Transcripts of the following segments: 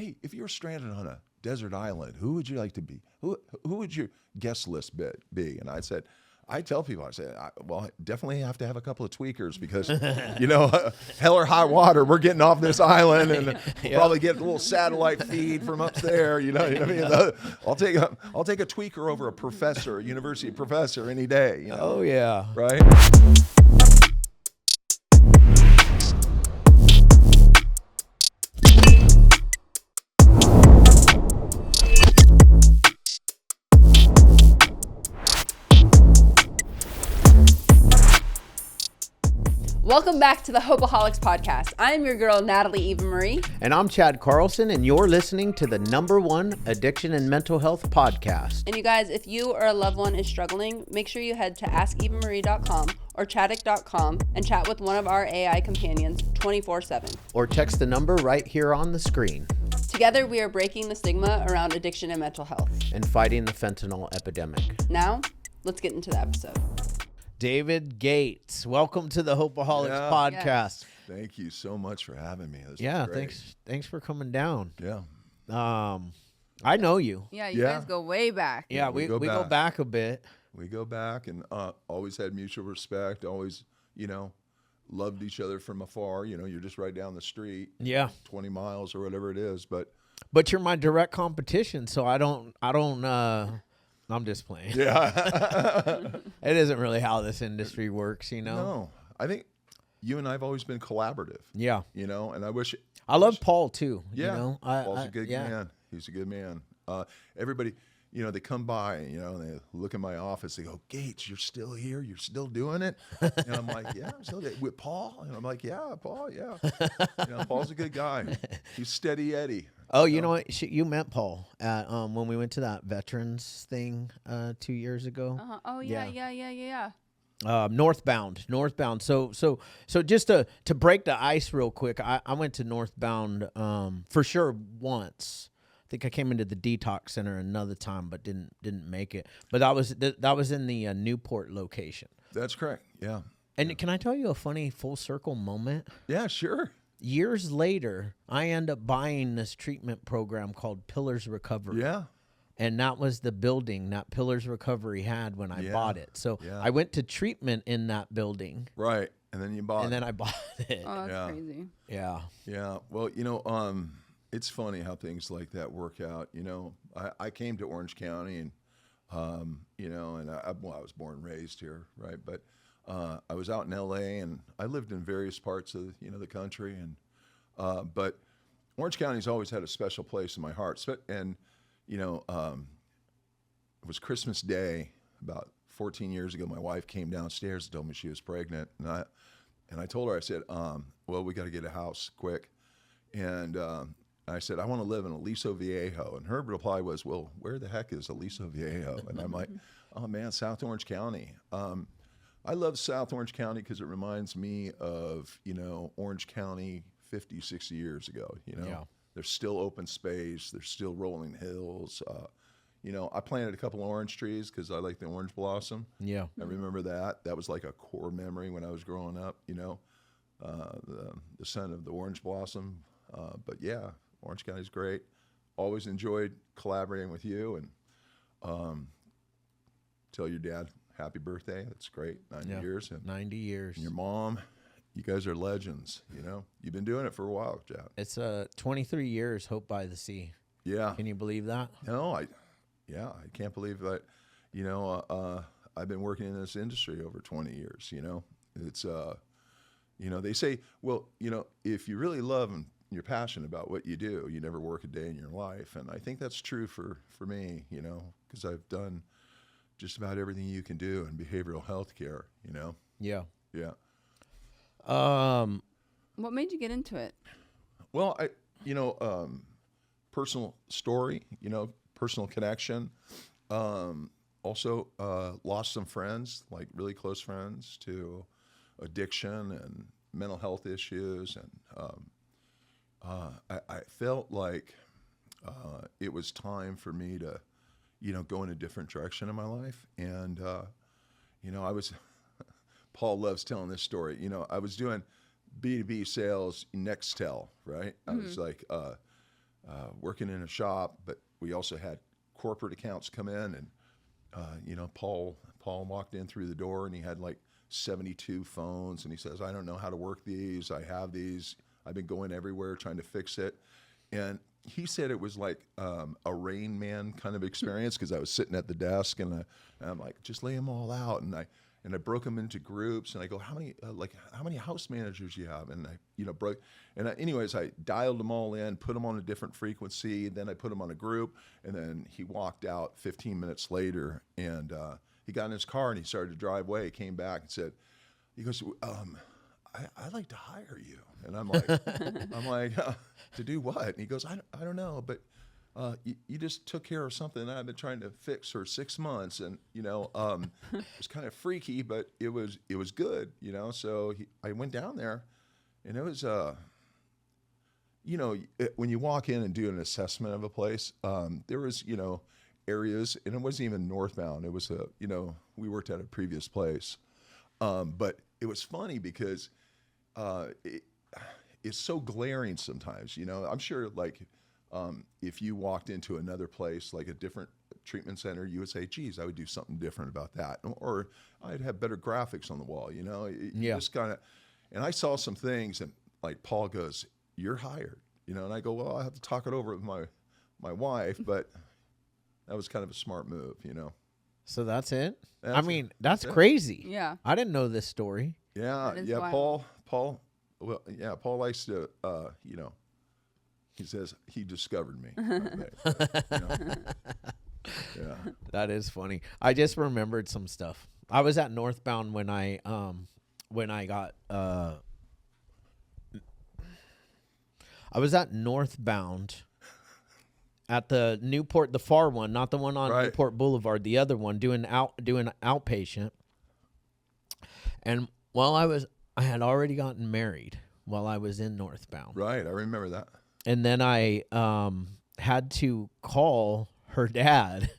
hey, if you were stranded on a desert island, who would you like to be? Who would your guest list be? And I tell people, I definitely have to have a couple of tweakers because, hell or high water, we're getting off this island and we'll probably get a little satellite feed from up there. You know what I mean? I'll take a tweaker over a university professor any day. Oh yeah. Right. Welcome back to the Hopeaholics Podcast. I'm your girl, Natalie Eva Marie. And I'm Chad Carlson, and you're listening to the #1 addiction and mental health podcast. And you guys, if you or a loved one is struggling, make sure you head to askevamarie.com or chaddick.com and chat with one of our AI companions 24/7. Or text the number right here on the screen. Together, we are breaking the stigma around addiction and mental health. And fighting the fentanyl epidemic. Now, let's get into the episode. David Gates, welcome to the Hopeaholics Podcast. Yes. Thank you so much for having me. Thanks for coming down. Yeah. I know you. Yeah, you guys go way back. Yeah, we go back a bit. We go back and always had mutual respect, always, loved each other from afar. You're just right down the street. Yeah. 20 miles or whatever it is. But you're my direct competition, so I'm just playing. Yeah. It isn't really how this industry works, No. I think you and I have always been collaborative. Yeah. And I love Paul too. Yeah. Paul's a good man. He's a good man. Everybody, they come by, and they look in my office. They go, Gates, you're still here? You're still doing it? And I'm like, yeah, I'm still doing it. With Paul? And I'm like, yeah, Paul, yeah. Paul's a good guy. He's steady Eddie. Oh, you know what? You met Paul at when we went to that veterans thing 2 years ago. Uh-huh. Oh, yeah. Northbound. So just to break the ice real quick, I went to Northbound for sure once. I think I came into the detox center another time, but didn't make it. But that was in the Newport location. That's correct. Yeah. And can I tell you a funny full circle moment? Yeah, sure. Years later, I end up buying this treatment program called Pillars Recovery. Yeah. And that was the building that Pillars Recovery had when I bought it. So I went to treatment in that building. Right. And then you bought it. And then I bought it. Oh, that's crazy. Yeah. Yeah. Well, it's funny how things like that work out. I came to Orange County and, and I was born and raised here, right? But I was out in L.A. and I lived in various parts of, the country. And but Orange County's always had a special place in my heart. And, it was Christmas Day about 14 years ago. My wife came downstairs and told me she was pregnant. And I told her, I said, well, we got to get a house quick. And I said, I want to live in Aliso Viejo. And her reply was, well, where the heck is Aliso Viejo? And I'm like, oh, man, South Orange County. I love South Orange County because it reminds me of, Orange County 50, 60 years ago. There's still open space. There's still rolling hills. I planted a couple of orange trees because I like the orange blossom. Yeah. I remember that. That was like a core memory when I was growing up, the son of the orange blossom. But yeah, Orange County's great. Always enjoyed collaborating with you and tell your dad happy birthday. That's great. 90 years. And 90 years. And your mom, you guys are legends. You've been doing it for a while, Chad. It's 23 years, Hope by the Sea. Yeah. Can you believe that? No, I can't believe that. I've been working in this industry over 20 years. It's they say, well, if you really love and you're passionate about what you do, you never work a day in your life. And I think that's true for me, because I've done just about everything you can do in behavioral health care, Yeah. Yeah. What made you get into it? Well, personal story, personal connection. Also lost some friends, like really close friends, to addiction and mental health issues. And I felt like it was time for me to, go in a different direction in my life. And, I was, Paul loves telling this story. I was doing B2B sales, Nextel, right? I was like, working in a shop, but we also had corporate accounts come in, and Paul walked in through the door, and he had like 72 phones, and he says, I don't know how to work these. I have these. I've been going everywhere trying to fix it. And he said it was like a Rain Man kind of experience, because I was sitting at the desk, and I'm like, just lay them all out. And I broke them into groups, and I go, how many house managers you have? And anyways, I dialed them all in, put them on a different frequency, then I put them on a group, and then he walked out 15 minutes later, and he got in his car and he started to drive away. He came back and said, he goes, I'd like to hire you. And I'm like, to do what? And he goes, I don't know, but you just took care of something that I've been trying to fix for 6 months, and it was kind of freaky, but it was good, So I went down there, and it was when you walk in and do an assessment of a place, there was areas, and it wasn't even northbound. It was we worked at a previous place, but it was funny because it's so glaring sometimes. I'm sure if you walked into another place, like a different treatment center, you would say, geez, I would do something different about that. Or I'd have better graphics on the wall, just kind of, and I saw some things, and like Paul goes, you're hired, and I go, well, I have to talk it over with my wife, but that was kind of a smart move, So that's it? That's That's crazy. Yeah. I didn't know this story. Yeah. Yeah. Wild. Paul, well, yeah, Paul likes to, he says he discovered me. Yeah. That is funny. I just remembered some stuff. I was at Northbound when I got I was at Northbound at the Newport, the far one, not the one on Right. Newport Boulevard, the other one, doing outpatient. And I had already gotten married while I was in Northbound. Right. I remember that. And then I had to call her dad,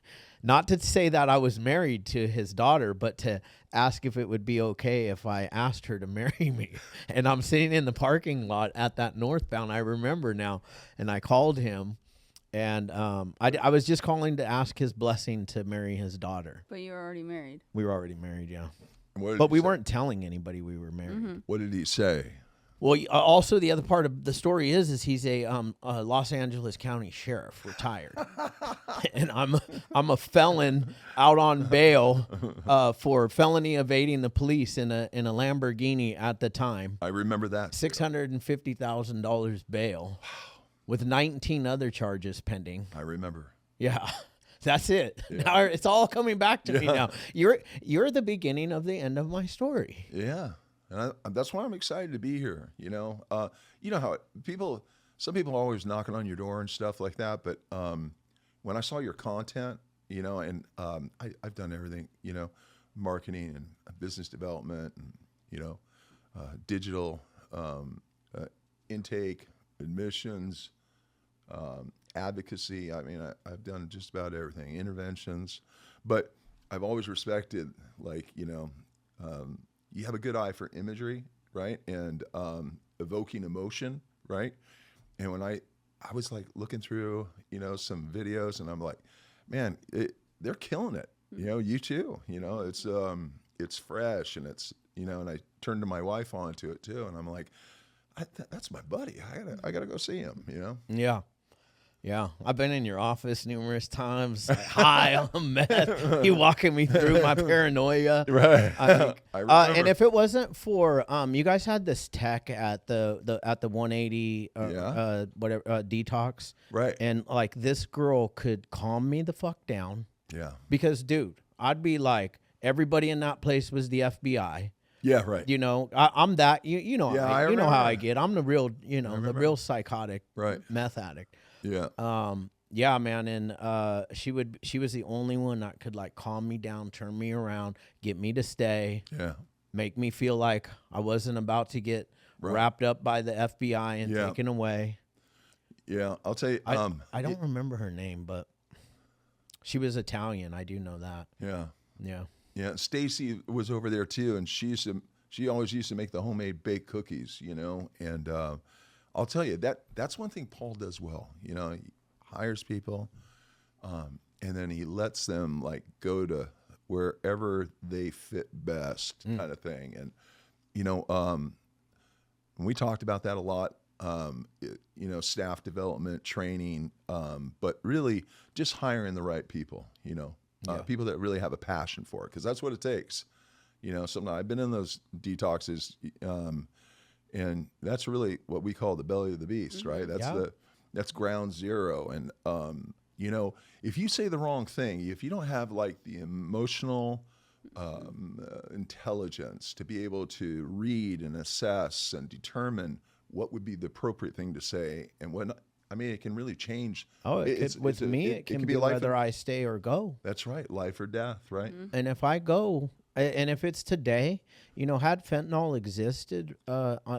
not to say that I was married to his daughter, but to ask if it would be okay if I asked her to marry me. And I'm sitting in the parking lot at that Northbound, I remember now, and I called him, and I was just calling to ask his blessing to marry his daughter. But you were already married. We were already married, yeah. But we weren't telling anybody we were married. Mm-hmm. What did he say? Well, also the other part of the story is he's a Los Angeles County sheriff, retired, and I'm a felon out on bail for felony evading the police in a Lamborghini at the time. I remember that. $650,000 bail, with 19 other charges pending. I remember. Yeah. That's it. Yeah. Now it's all coming back to me now. You're the beginning of the end of my story. Yeah. And that's why I'm excited to be here. You know how some people are always knocking on your door and stuff like that. But when I saw your content, and I've done everything, marketing and business development and, digital intake, admissions, advocacy. I mean, I've done just about everything, interventions. But I've always respected, you have a good eye for imagery, right? And evoking emotion, right? And when I was like looking through, some videos, and I'm like, man, they're killing it. You too. It's fresh, and it's and I turned to my wife onto it too, and I'm like, that's my buddy. I gotta go see him. Yeah. Yeah, I've been in your office numerous times. High on meth, you walking me through my paranoia. Right. I and if it wasn't for you guys had this tech at the 180 detox, right? And this girl could calm me the fuck down. Yeah. Because dude, I'd be like, everybody in that place was the FBI. Yeah, right. I'm that. You know how I get. I'm the real the real psychotic meth addict. Yeah. Yeah, man, and she was the only one that could calm me down, turn me around, get me to stay. Yeah. Make me feel like I wasn't about to get wrapped up by the FBI and taken away. Yeah, I'll tell you. I don't remember her name, but she was Italian. I do know that. Yeah. Yeah. Yeah. Stacy was over there too, and she always used to make the homemade baked cookies, and I'll tell you that's one thing Paul does well. You know, he hires people, and then he lets them like go to wherever they fit best, kind of thing. And you know, we talked about that a lot. You know, staff development, training, but really just hiring the right people. You know, people that really have a passion for it, because that's what it takes. You know, sometimes I've been in those detoxes, and that's really what we call the belly of the beast, right? That's ground zero. And you know, if you say the wrong thing, if you don't have like the emotional intelligence to be able to read and assess and determine what would be the appropriate thing to say and what not, I mean, it can really change. Oh, it can be whether I stay or go. That's right, life or death, right? And if I go, and if it's today, you know, had fentanyl existed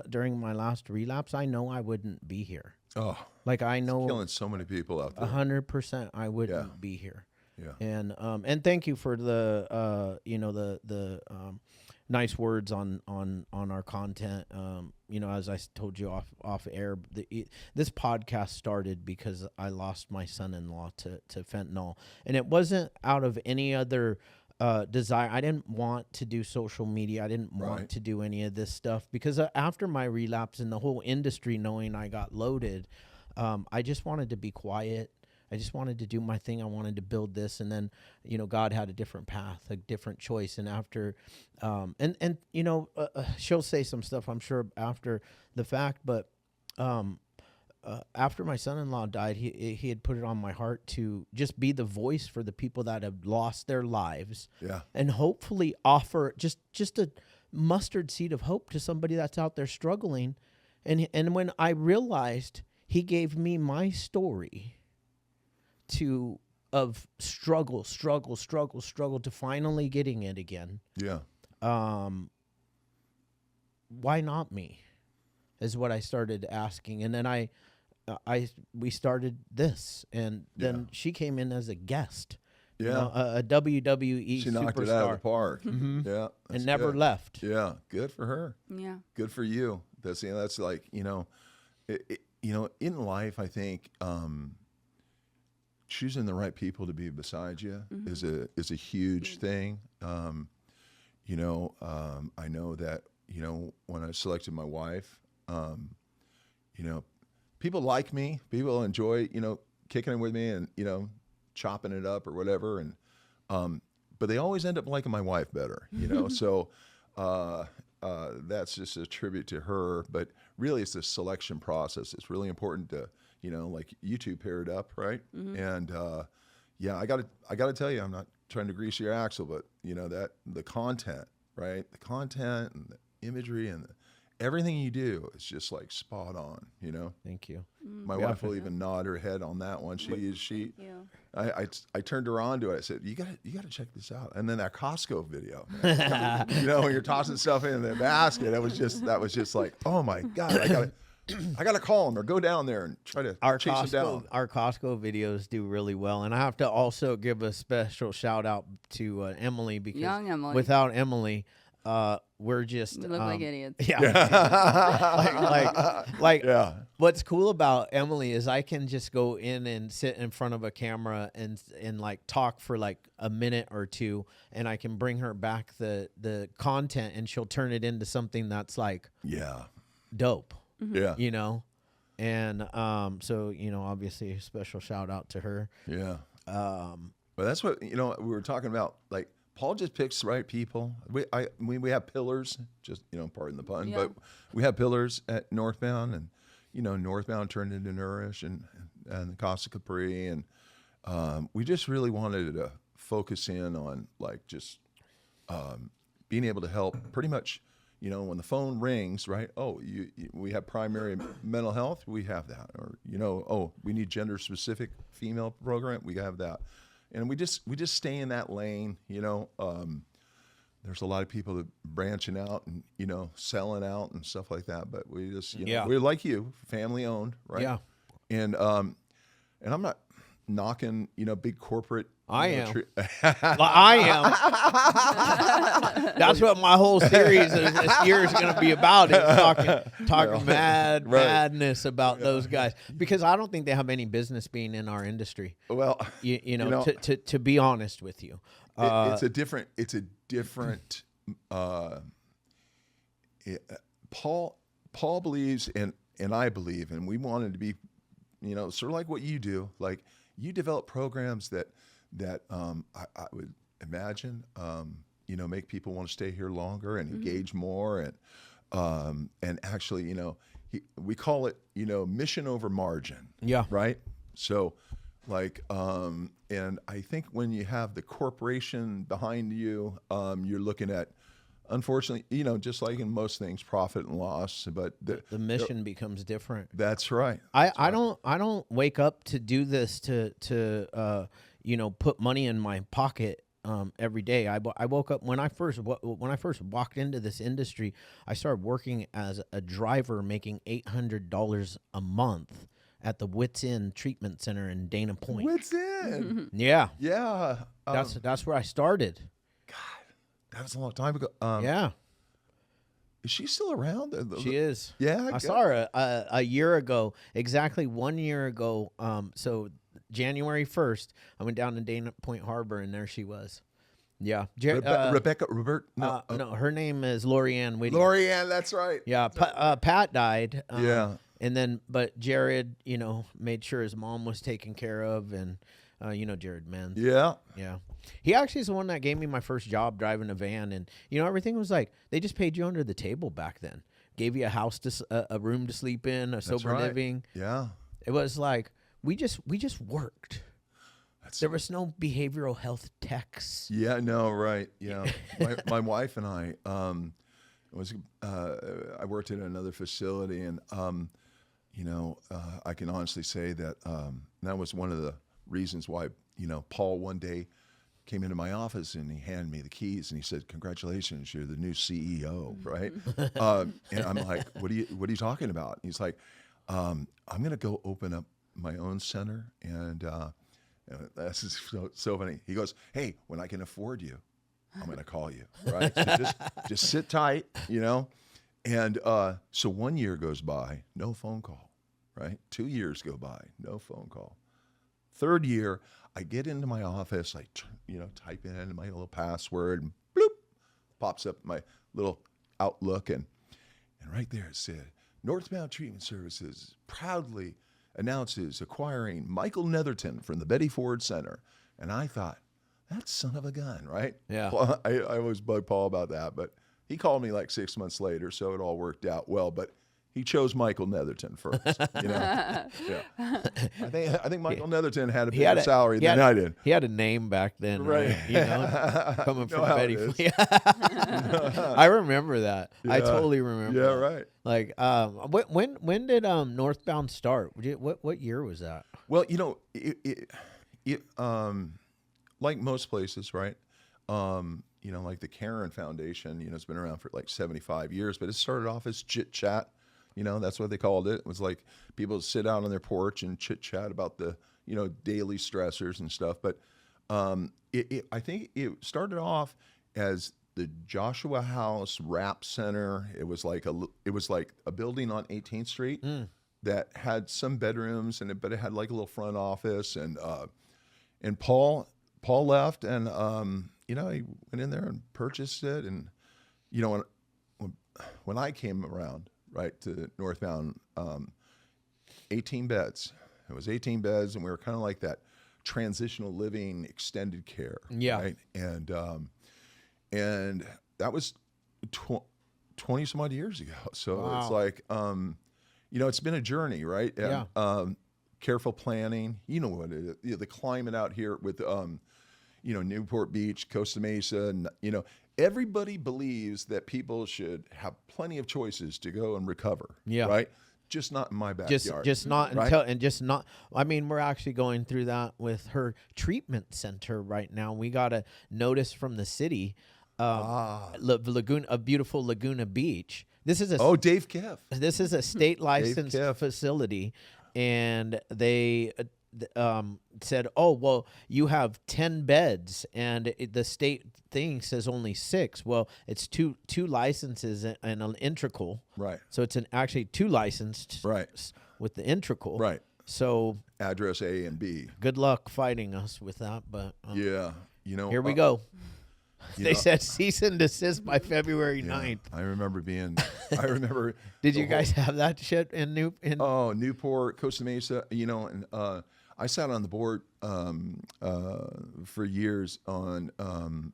during my last relapse, I know I wouldn't be here. Oh, like I know, it's killing so many people out there. 100%, I wouldn't be here. Yeah. And thank you for the you know, the nice words on our content. You know, as I told you off air, this podcast started because I lost my son-in-law to fentanyl, and it wasn't out of any other desire. I didn't want to do social media. I didn't want to do any of this stuff because after my relapse and the whole industry knowing I got loaded, I just wanted to be quiet. I just wanted to do my thing. I wanted to build this. And then, you know, God had a different path, a different choice. And after, and you know, she'll say some stuff, I'm sure, after the fact. But after my son-in-law died, he had put it on my heart to just be the voice for the people that have lost their lives. Yeah. And hopefully offer just a mustard seed of hope to somebody that's out there struggling. And when I realized he gave me my story of struggle to finally getting it again. Yeah. Why not me? Is what I started asking. And then we started this, and then she came in as a guest. Yeah. You know, a WWE she superstar. knocked it out of the park. Mm-hmm. Yeah. And never left. Yeah. Good for her. Yeah. Good for you. That's like, you know, you know, in life, I think, choosing the right people to be beside you is a huge thing. You know, I know that, you know, when I selected my wife, you know, people like me, people enjoy, you know, kicking it with me and, you know, chopping it up or whatever. And, but they always end up liking my wife better, you know? So, that's just a tribute to her, but really it's the selection process. It's really important to, you know, like you two paired up, right? And yeah, I gotta tell you, I'm not trying to grease your axle, but you know that the content, right? The content and the imagery and everything you do is just like spot on, you know. Thank you. My wife will even nod her head on that one. I turned her on to it. I said, "You gotta check this out." And then that Costco video, man, you know, when you're tossing stuff in the basket, that was just like, oh my God, I gotta call him or go down there and try to chase him down. Our Costco videos do really well, and I have to also give a special shout out to Emily, because Young Emily. Without Emily, we look like idiots. Yeah, like yeah. What's cool about Emily is I can just go in and sit in front of a camera and like talk for like a minute or two, and I can bring her back the content, and she'll turn it into something that's like dope. Yeah. You know, and so, you know, obviously a special shout out to her. Yeah. But that's what, you know, we were talking about, like Paul just picks the right people. We have pillars, just, you know, pardon the pun, but we have pillars at Northbound, and, you know, Northbound turned into Nourish and Costa Capri. And we just really wanted to focus in on like just being able to help pretty much. You know, when the phone rings, right? Oh, we have primary mental health. We have that. Or, you know, oh, we need gender-specific female program. We have that. And we just stay in that lane. You know, there's a lot of people that branching out and, you know, selling out and stuff like that. But we just, you know, we're like you, family owned, right? Yeah. And I'm knocking, big corporate. I am. I am. That's what my whole series this year is going to be about. Is talking madness about those guys, because I don't think they have any business being in our industry. Well, to be honest with you, it's a different. Paul believes, and I believe, and we wanted to be, sort of like what you do. Like, you develop programs that I would imagine, make people want to stay here longer and engage more, and actually, we call it, mission over margin. Yeah. Right. So, like, and I think when you have the corporation behind you, you're looking at, unfortunately, just like in most things, profit and loss, but the mission becomes different. That's right. I don't wake up to do this to put money in my pocket every day. I woke up when I first walked into this industry. I started working as a driver, making $800 a month at the Wits End Treatment Center in Dana Point. Wits End. Yeah. Yeah. That's where I started. That was a long time ago. Yeah. Is she still around? She is. Yeah. I saw her a year ago, exactly 1 year ago. So January 1st, I went down to Dana Point Harbor, and there she was. Yeah. Robert? No. No, her name is Lorianne Whitty. Lorianne, that's right. Yeah. Pat died. Yeah. And then, but Jared, made sure his mom was taken care of, and Jared Menz. Yeah. Yeah. He actually is the one that gave me my first job driving a van, and everything was like they just paid you under the table back then. Gave you a house a room to sleep in, a sober living. Yeah. It was like we just worked. There was no behavioral health techs. Yeah, no, right. Yeah. my wife and I I worked at another facility, and I can honestly say that that was one of the reasons why, Paul one day came into my office and he handed me the keys and he said, "Congratulations, you're the new CEO," right? And I'm like, what are you talking about? And he's like, I'm going to go open up my own center. And this is so funny. He goes, "Hey, when I can afford you, I'm going to call you," right? So just sit tight, And so 1 year goes by, no phone call, right? 2 years go by, no phone call. Third year, I get into my office, I type in my little password, and bloop, pops up my little Outlook, and right there it said, "Northbound Treatment Services proudly announces acquiring Michael Netherton from the Betty Ford Center." And I thought, that son of a gun, right? Yeah. Well, I always bug Paul about that, but he called me like 6 months later, so it all worked out well. But he chose Michael Netherton first. Yeah. I think Michael Netherton had a bigger salary than I did. He had a name back then, right? Coming from Betty. I remember that. Yeah. I totally remember. Yeah, that. Right. Like, when did Northbound start? What year was that? Well, it like most places, right? Like the Karen Foundation, it's been around for like 75 years, but it started off as chit chat. That's what they called it. It was like people sit out on their porch and chit chat about the, daily stressors and stuff. But I think it started off as the Joshua House Rap Center. It was like a building on 18th Street that had some bedrooms in it, but it had like a little front office. And Paul left, and he went in there and purchased it. And when I came around, right, to Northbound, 18 beds. It was 18 beds, and we were kind of like that transitional living, extended care. Yeah. Right? And that was 20 some odd years ago. So wow. It's like, it's been a journey, right? And, yeah. Careful planning. You know what it is. The climate out here with, Newport Beach, Costa Mesa, and, everybody believes that people should have plenty of choices to go and recover. Yeah. Right? Just not in my backyard. Just not right? We're actually going through that with her treatment center right now. We got a notice from the city, a beautiful Laguna Beach. This is Dave Kiff. This is a state licensed facility, and they said, "Oh, well, you have 10 beds, and the state thing says only 6." Well, it's two licenses and an integral, Right. so it's actually 2 licensed, Right. with the integral, Right. So Address A and B. good luck fighting us with that, but Yeah. here we go. They said cease and desist by February 9th. I remember Did you guys have that shit in Newport, Costa Mesa, and I sat on the board for years on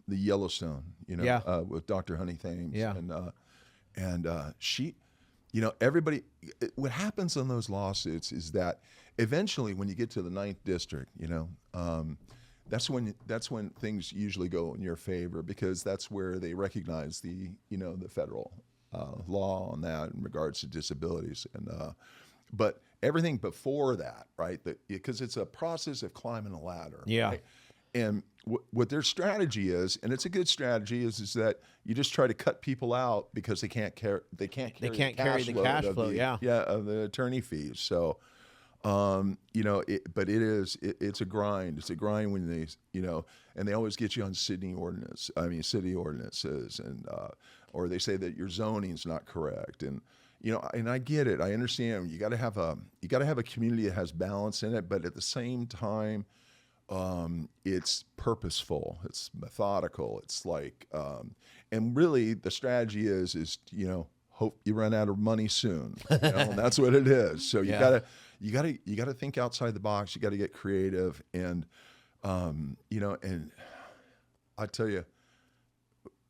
the Yellowstone, with Dr. Honey Thames. Yeah. And she, everybody, what happens on those lawsuits is that eventually when you get to the 9th district, that's when things usually go in your favor, because that's where they recognize the federal law on that in regards to disabilities. And but everything before that, right? Because it's a process of climbing a ladder. Yeah. Right? And what their strategy is, and it's a good strategy, is that you just try to cut people out because they can't carry the cash flow. Of the attorney fees. So. But it's a grind. It's a grind when they, and they always get you on city ordinances, and or they say that your zoning's not correct, and and I get it. I understand. You got to have a community that has balance in it, but at the same time, it's purposeful. It's methodical. It's like, and really the strategy is hope you run out of money soon. And that's what it is. So you gotta think outside the box. You got to get creative, and and I tell you,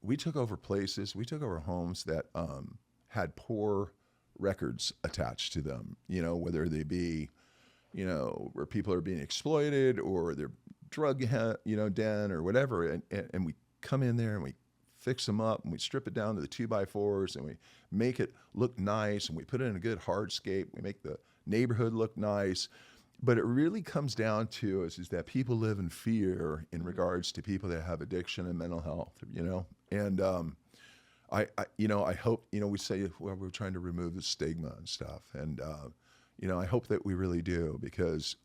we took over homes that had poor records attached to them. Whether they be, where people are being exploited or they're drug den or whatever, and we come in there and we fix them up, and we strip it down to the 2x4s, and we make it look nice, and we put it in a good hardscape. We make the neighborhood look nice. But it really comes down to is that people live in fear in regards to people that have addiction and mental health, and I hope, we say, well, we're trying to remove the stigma and stuff, and I hope that we really do, because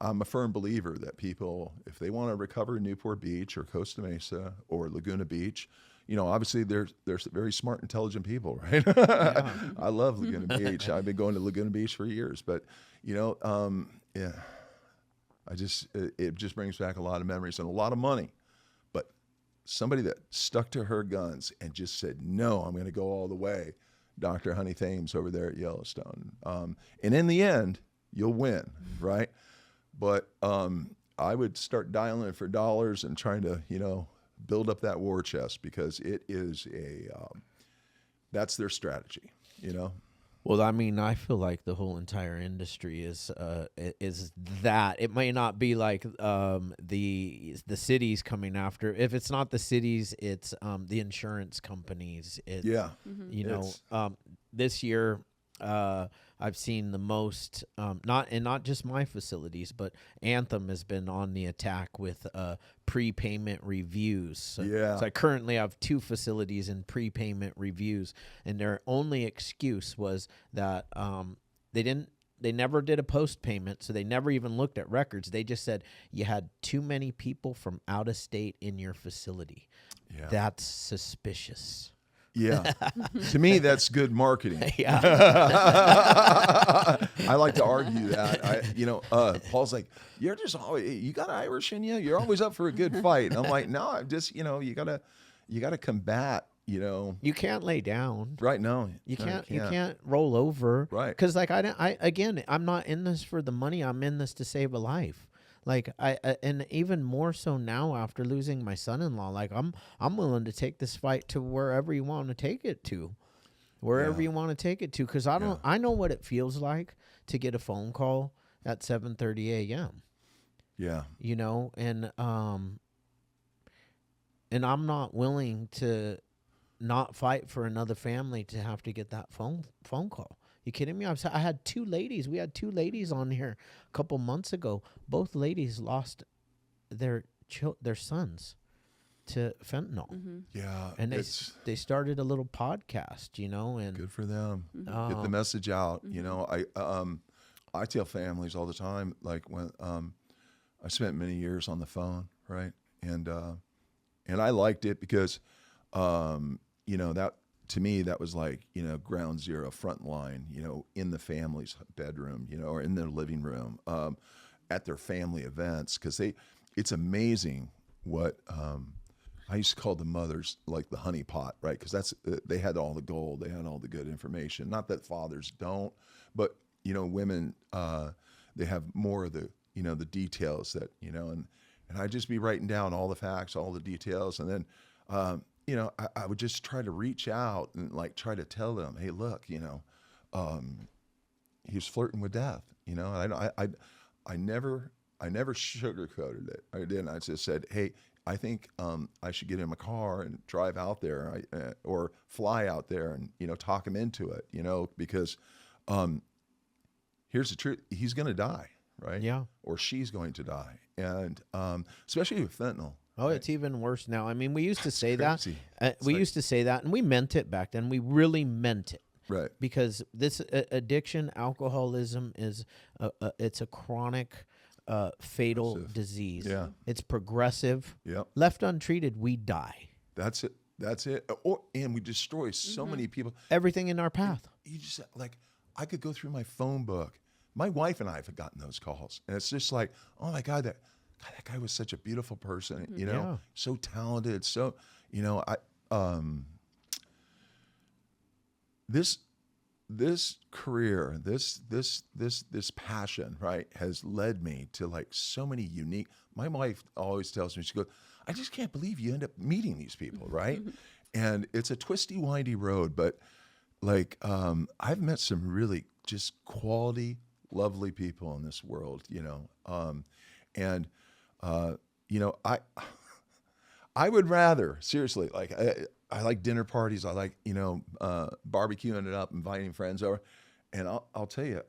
I'm a firm believer that people, if they want to recover in Newport Beach or Costa Mesa or Laguna Beach, obviously they're very smart, intelligent people, right? Yeah. I love Laguna Beach. I've been going to Laguna Beach for years, but it just brings back a lot of memories and a lot of money. But somebody that stuck to her guns and just said, no, I'm going to go all the way. Dr. Honey Thames over there at Yellowstone. And in the end, you'll win, right? But I would start dialing for dollars and trying to, build up that war chest, because it is that's their strategy, Well, I mean, I feel like the whole entire industry is that. It may not be like the cities coming after. If it's not the cities, it's the insurance companies. This year I've seen the most, not just my facilities, but Anthem has been on the attack with prepayment reviews. So I currently have 2 facilities in prepayment reviews, and their only excuse was that they never did a post payment, so they never even looked at records. They just said you had too many people from out of state in your facility. Yeah. That's suspicious. Yeah. To me, that's good marketing. Yeah. I like to argue that. Paul's like, you got Irish in you? You're always up for a good fight. And I'm like, no, I'm just, you gotta combat, You can't lay down. Right, no. You can't roll over. Right. Because I'm not in this for the money. I'm in this to save a life. Like and even more so now after losing my son-in-law, like I'm willing to take this fight to wherever you want to take it to, because I know what it feels like to get a phone call at 7:30 a.m. Yeah, and I'm not willing to not fight for another family to have to get that phone call. You kidding me? I had 2 ladies. We had 2 ladies on here a couple months ago. Both ladies lost their sons to fentanyl. Mm-hmm. Yeah, and they started a little podcast, and good for them. Get the message out. I I tell families all the time, like when I spent many years on the phone, right? And I liked it because, that to me, that was like, ground zero, front line, in the family's bedroom, or in their living room, at their family events. Cause it's amazing what, I used to call the mothers like the honey pot, right? Cause they had all the gold, they had all the good information. Not that fathers don't, but, women, they have more of the, the details that, and I'd just be writing down all the facts, all the details. And then, I would just try to reach out and like try to tell them, hey, look, he was flirting with death. I never sugarcoated it. I didn't. I just said, hey, I think I should get in my car and drive out there, or fly out there and talk him into it. Because here's the truth: he's going to die, right? Yeah. Or she's going to die, and especially with fentanyl. Oh, it's even worse now. I mean, we used to say that. We used to say that, and we meant it back then. We really meant it. Right. Because this addiction, alcoholism is it's a chronic, fatal disease. Yeah. It's progressive. Yep. Left untreated, we die. That's it. And we destroy so many people. Everything in our path. You just like, I could go through my phone book. My wife and I have gotten those calls, and it's just like, oh my God, that guy was such a beautiful person, Yeah. so talented. So, this career, this passion, right, has led me to like so many unique. My wife always tells me, she goes, I just can't believe you end up meeting these people, right? And it's a twisty, windy road, but like I've met some really just quality, lovely people in this world, and I would rather, seriously, like I like dinner parties. I like, barbecuing it up, inviting friends over. And I'll tell you,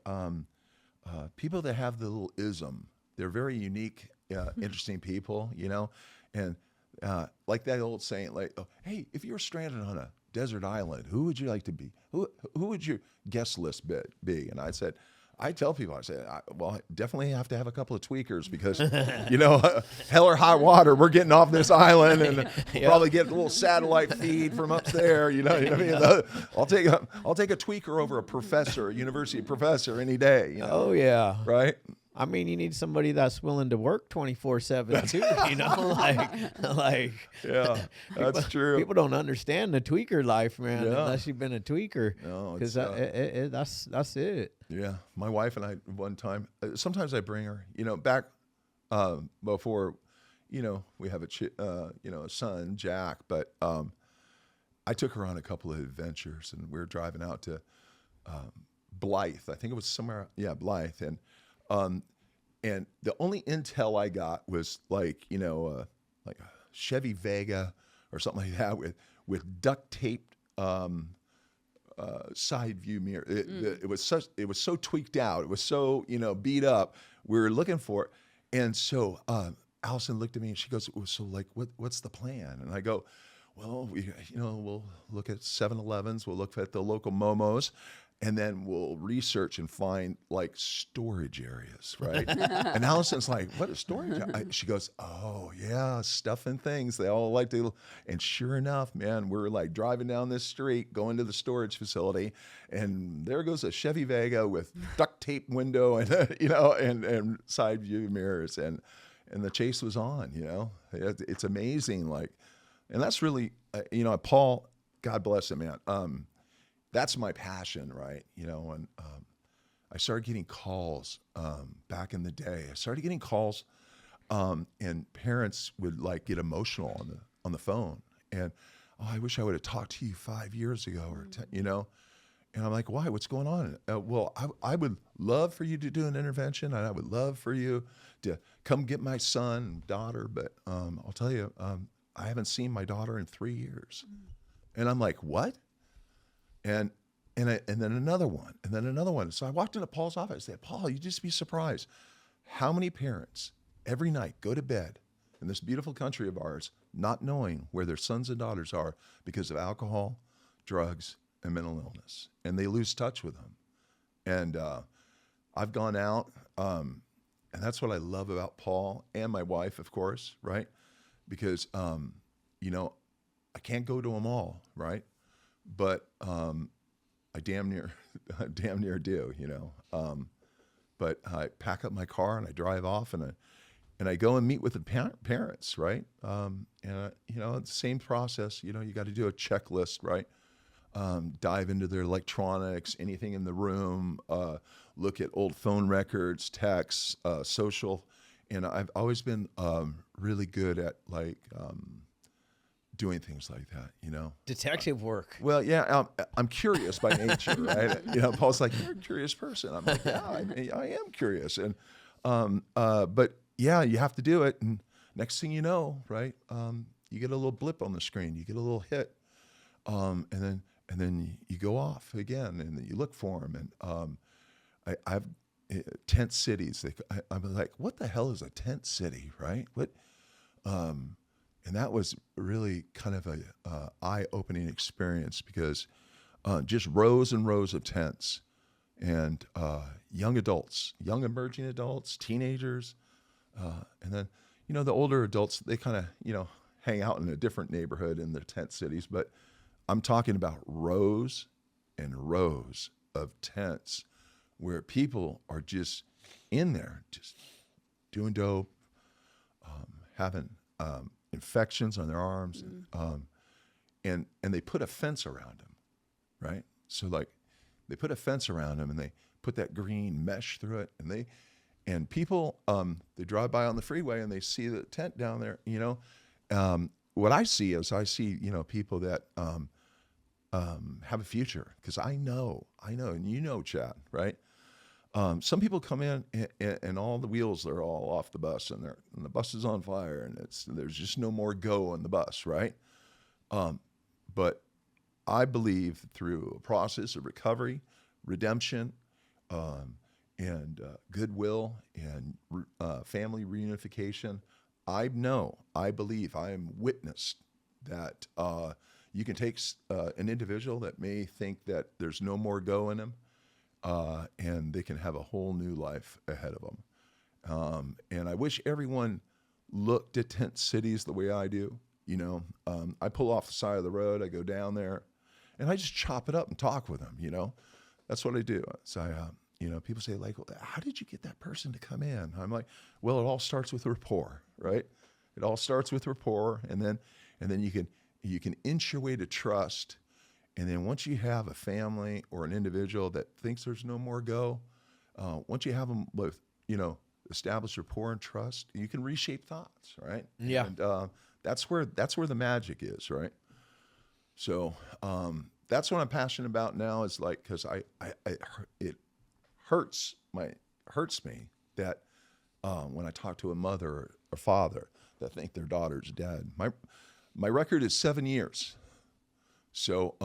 people that have the little ism, they're very unique, interesting people, and like that old saying, like, oh, hey, if you were stranded on a desert island, who would you like to be? Who would your guest list be? And I tell people, I say, I definitely have to have a couple of tweakers because, hell or high water, we're getting off this island and probably get a little satellite feed from up there. You know what I mean? I'll take a tweaker over a university professor any day. Oh yeah. Right. I mean, you need somebody that's willing to work 24/7 too. Like yeah, that's true. People don't understand the tweaker life, man, unless you've been a tweaker. No, because that's it. Yeah, my wife and I one time. Sometimes I bring her. Back before, we have a son, Jack. But I took her on a couple of adventures, and we were driving out to Blythe. I think it was somewhere. Yeah, Blythe, and the only intel I got was like a Chevy Vega or something like that with duct taped side view mirror. It was so tweaked out. It was so beat up. We were looking for it, and so Allison looked at me and she goes, "So like, what's the plan?" And I go, "Well, we'll look at 7-Elevens. We'll look at the local Momos." And then we'll research and find like storage areas, right? And Allison's like, "What is storage?" She goes, "Oh yeah, stuff and things. They all like to." And sure enough, man, we're like driving down this street, going to the storage facility, and there goes a Chevy Vega with duct tape window and and side view mirrors, and the chase was on. It's amazing, like, and that's really, Paul, God bless him, man. That's my passion, right? And I started getting calls back in the day. I started getting calls, and parents would like get emotional on the phone, and I wish I would have talked to you 5 years ago, or And I'm like, why? What's going on? Well, I would love for you to do an intervention, and I would love for you to come get my son and daughter, but I'll tell you, I haven't seen my daughter in 3 years, and I'm like, what? And then another one, and then another one. So I walked into Paul's office. I said, "Paul, you'd just be surprised how many parents every night go to bed in this beautiful country of ours not knowing where their sons and daughters are because of alcohol, drugs, and mental illness, and they lose touch with them." And I've gone out, and that's what I love about Paul and my wife, of course, right? Because, you know, I can't go to them all, right? But I damn near do, you know. But I pack up my car and I drive off, and I go and meet with the parents, right? And you know, it's the same process. You know, you got to do a checklist, right? Dive into their electronics, anything in the room, look at old phone records, texts, social. And I've always been really good at like doing things like that, you know. Detective work. Well, yeah, I'm curious by nature, right? You know, Paul's like, you're a curious person. I'm like, yeah, I am curious. And but yeah, you have to do it. And next thing you know, right, you get a little blip on the screen, you get a little hit, and then you go off again, and then you look for them. And I've tent cities. I'm like, what the hell is a tent city, right? What? And that was really kind of a eye-opening experience, because just rows and rows of tents, and young adults, young emerging adults, teenagers, and then, you know, the older adults, they kind of, you know, hang out in a different neighborhood in their tent cities. But I'm talking about rows and rows of tents where people are just in there, just doing dope, having infections on their arms, and they put a fence around them, right? So like they put a fence around them, and they put that green mesh through it, and people they drive by on the freeway and they see the tent down there, you know. What I see is you know, people that have a future, because I know, and you know, Chad, right? Some people come in and all the wheels are all off the bus, and the bus is on fire, and there's just no more go on the bus, right? But I believe through a process of recovery, redemption, and goodwill, and family reunification, I believe, I am witnessed that you can take an individual that may think that there's no more go in him, and they can have a whole new life ahead of them. And I wish everyone looked at tent cities the way I do. You know, I pull off the side of the road, I go down there, and I just chop it up and talk with them. You know, that's what I do. So you know, people say like, well, how did you get that person to come in? I'm like, well, it all starts with rapport, right? It all starts with rapport, and then you can inch your way to trust. And then once you have a family or an individual that thinks there's no more go, once you have them with, you know, establish rapport and trust, you can reshape thoughts, right? Yeah. And that's where the magic is, right? So that's what I'm passionate about now, is like, because it hurts me that when I talk to a mother or father that think their daughter's dead. My record is 7 years. So,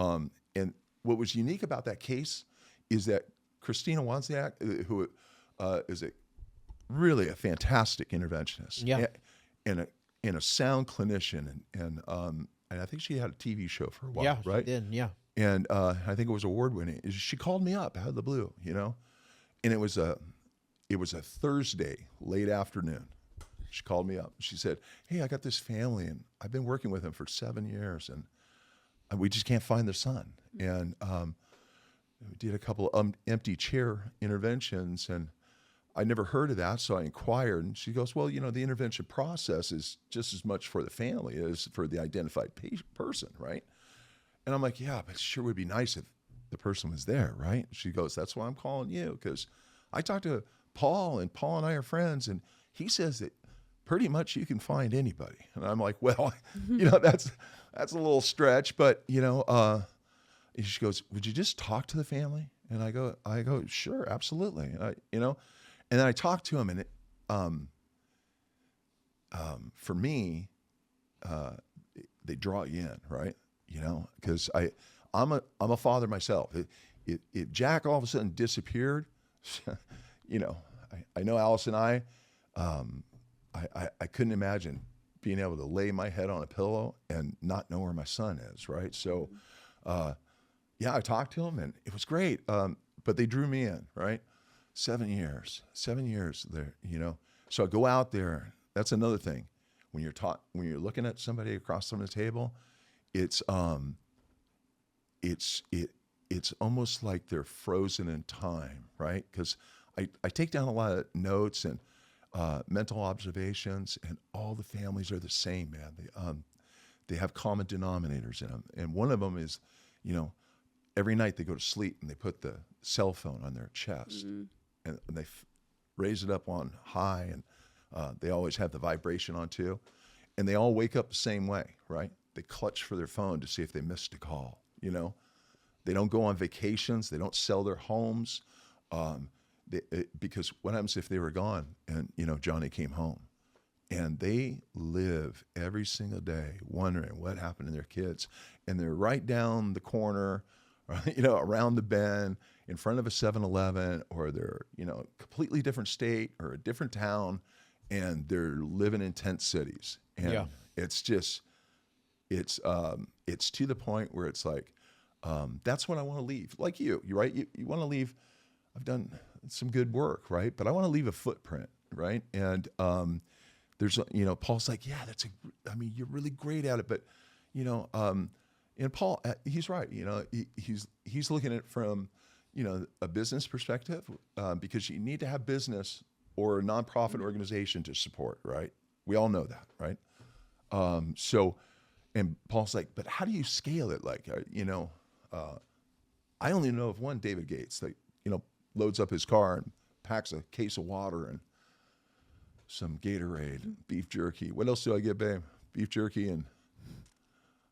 and what was unique about that case is that Christina Wozniak, who is really a fantastic interventionist, yeah, and a sound clinician, and I think she had a TV show for a while, yeah, right? She did, yeah. And I think it was award-winning. She called me up out of the blue, you know, and it was a Thursday, late afternoon. She called me up. She said, "Hey, I got this family, and I've been working with them for 7 years, and we just can't find their son." And we did a couple of empty chair interventions, and I never heard of that, so I inquired. And she goes, "Well, you know, the intervention process is just as much for the family as for the identified person, right?" And I'm like, "Yeah, but it sure would be nice if the person was there, right?" She goes, "That's why I'm calling you, because I talked to Paul, and Paul and I are friends, and he says that pretty much you can find anybody." And I'm like, "Well, you know, that's a little stretch, but you know," and she goes, "Would you just talk to the family?" And I go, "Sure, absolutely." And you know, and then I talked to him, and for me, they draw you in, right? You know, because I'm a father myself. If Jack all of a sudden disappeared, you know, I know Alice and I couldn't imagine being able to lay my head on a pillow and not know where my son is, right? So, yeah, I talked to him, and it was great. But they drew me in, right? 7 years there, you know. So go out there. That's another thing. When you're looking at somebody across from the table, it's almost like they're frozen in time, right? Because I take down a lot of notes and mental observations, and all the families are the same, man. They have common denominators in them, and one of them is, you know, every night they go to sleep and they put the cell phone on their chest, and they raise it up on high, and they always have the vibration on too, and they all wake up the same way, right? They clutch for their phone to see if they missed a call, you know. They don't go on vacations. They don't sell their homes, because what happens if they were gone and, you know, Johnny came home? And they live every single day wondering what happened to their kids. And they're right down the corner, you know, around the bend in front of a 7-Eleven, or they're, you know, completely different state or a different town, and they're living in tent cities. And it's just, it's to the point where it's like, that's what I want to leave. Like you right? You want to leave. I've done some good work, right? But I want to leave a footprint, right? And there's, you know, Paul's like, yeah, I mean, you're really great at it, but, you know, and Paul, he's right. You know, he's looking at it from, you know, a business perspective, because you need to have business or a nonprofit organization to support, right? We all know that, right? So, and Paul's like, but how do you scale it? Like, you know, I only know of one David Gates that, you know, loads up his car and packs a case of water and some Gatorade, beef jerky. What else do I get, babe? Beef jerky and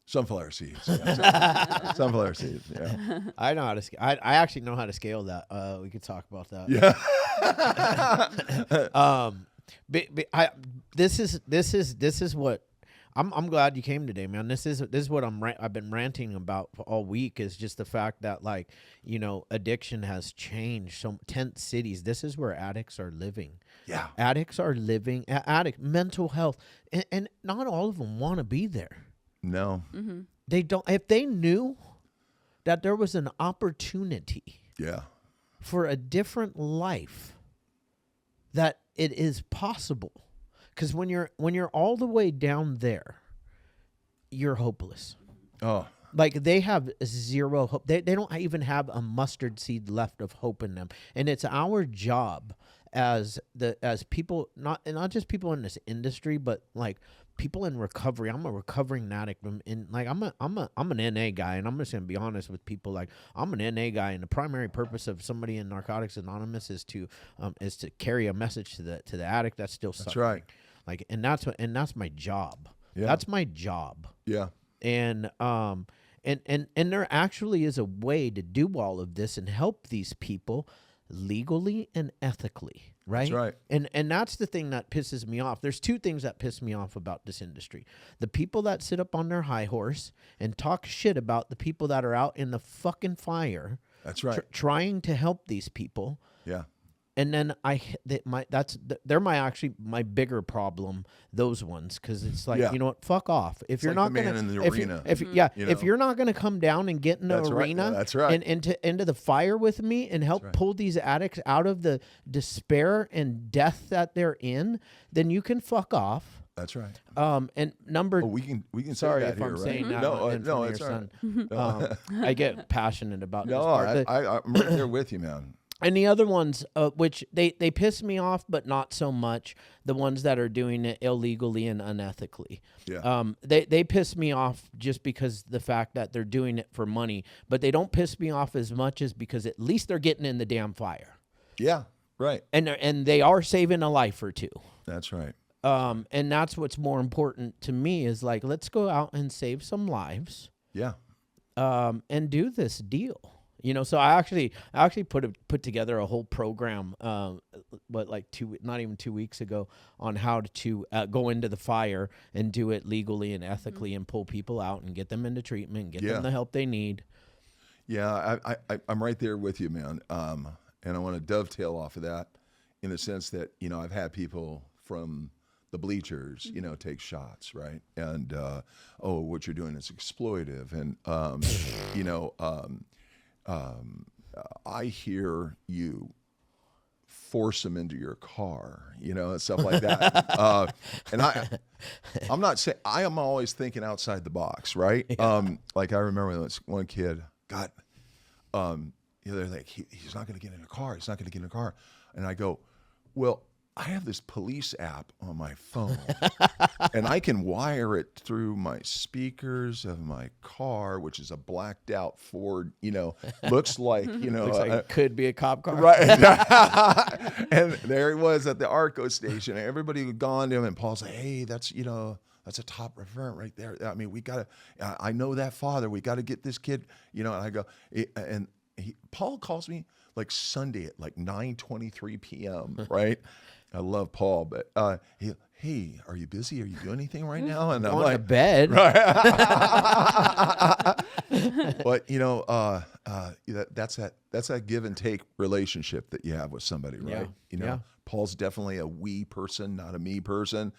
sunflower seeds. Yeah. Sunflower seeds. Yeah. I know how to scale. I actually know how to scale that. We could talk about that. Yeah. This is what I'm glad you came today, man. This is what I've been ranting about all week, is just the fact that, like, you know, addiction has changed. So tent cities, this is where addicts are living. Yeah. Addicts are living, mental health, and not all of them want to be there. No. Mm-hmm. They don't. If they knew that there was an opportunity for a different life, that it is possible. Because when you're all the way down there, you're hopeless. Oh. Like, they have zero hope. They don't even have a mustard seed left of hope in them. And it's our job as people, not just people in this industry, but like people in recovery. I'm a recovering addict, and like I'm an NA guy, and I'm just gonna be honest with people. Like, I'm an NA guy, and the primary purpose of somebody in Narcotics Anonymous is to carry a message to the addict that's still suffering. That's right. Like, and that's my job. Yeah. That's my job. Yeah. And there actually is a way to do all of this and help these people legally and ethically, right? That's right. And that's the thing that pisses me off. There's two things that piss me off about this industry. The people that sit up on their high horse and talk shit about the people that are out in the fucking fire. That's right. Trying to help these people. Yeah. And then they're my bigger problem, those ones, because it's like, you know what, fuck off. If you're like not the man in the arena, if you're not gonna come down and get in the arena, that's right, and into the fire with me and help pull these addicts out of the despair and death that they're in, then you can fuck off. That's right. And number, we can sorry say that if here, I'm right? saying that. No, in front of it's your all son. I get passionate about this No, part. I'm right there with you, man. And the other ones, which they piss me off, but not so much, the ones that are doing it illegally and unethically. Yeah. They piss me off just because the fact that they're doing it for money, but they don't piss me off as much as because at least they're getting in the damn fire. Yeah, right. And they are saving a life or two. That's right. And that's what's more important to me is, like, let's go out and save some lives. Yeah. And do this deal. You know, so I actually put together a whole program, not even 2 weeks ago, on how to go into the fire and do it legally and ethically and pull people out and get them into treatment, get them the help they need. Yeah, I'm right there with you, man. And I want to dovetail off of that in the sense that, you know, I've had people from the bleachers, you know, take shots, right? And, what you're doing is exploitive. And, you know, I hear you force them into your car, and stuff like that. And I'm not saying, I am always thinking outside the box, right? Yeah. Like I remember when this one kid got, they're like, he's not going to get in a car. He's not going to get in a car. And I go, well, I have this police app on my phone and I can wire it through my speakers of my car, which is a blacked out Ford, looks like, looks like it could be a cop car. Right. And there he was at the ARCO station. And everybody had gone to him and Paul's like, hey, that's a top referent right there. I mean, I know that father. We got to get this kid, and I go, Paul calls me like Sunday at like 9:23 p.m. Right. I love Paul, but hey, are you busy? Are you doing anything right now? And I'm like, to bed. Right. But that's that give and take relationship that you have with somebody, right? Yeah. Paul's definitely a we person, not a me person.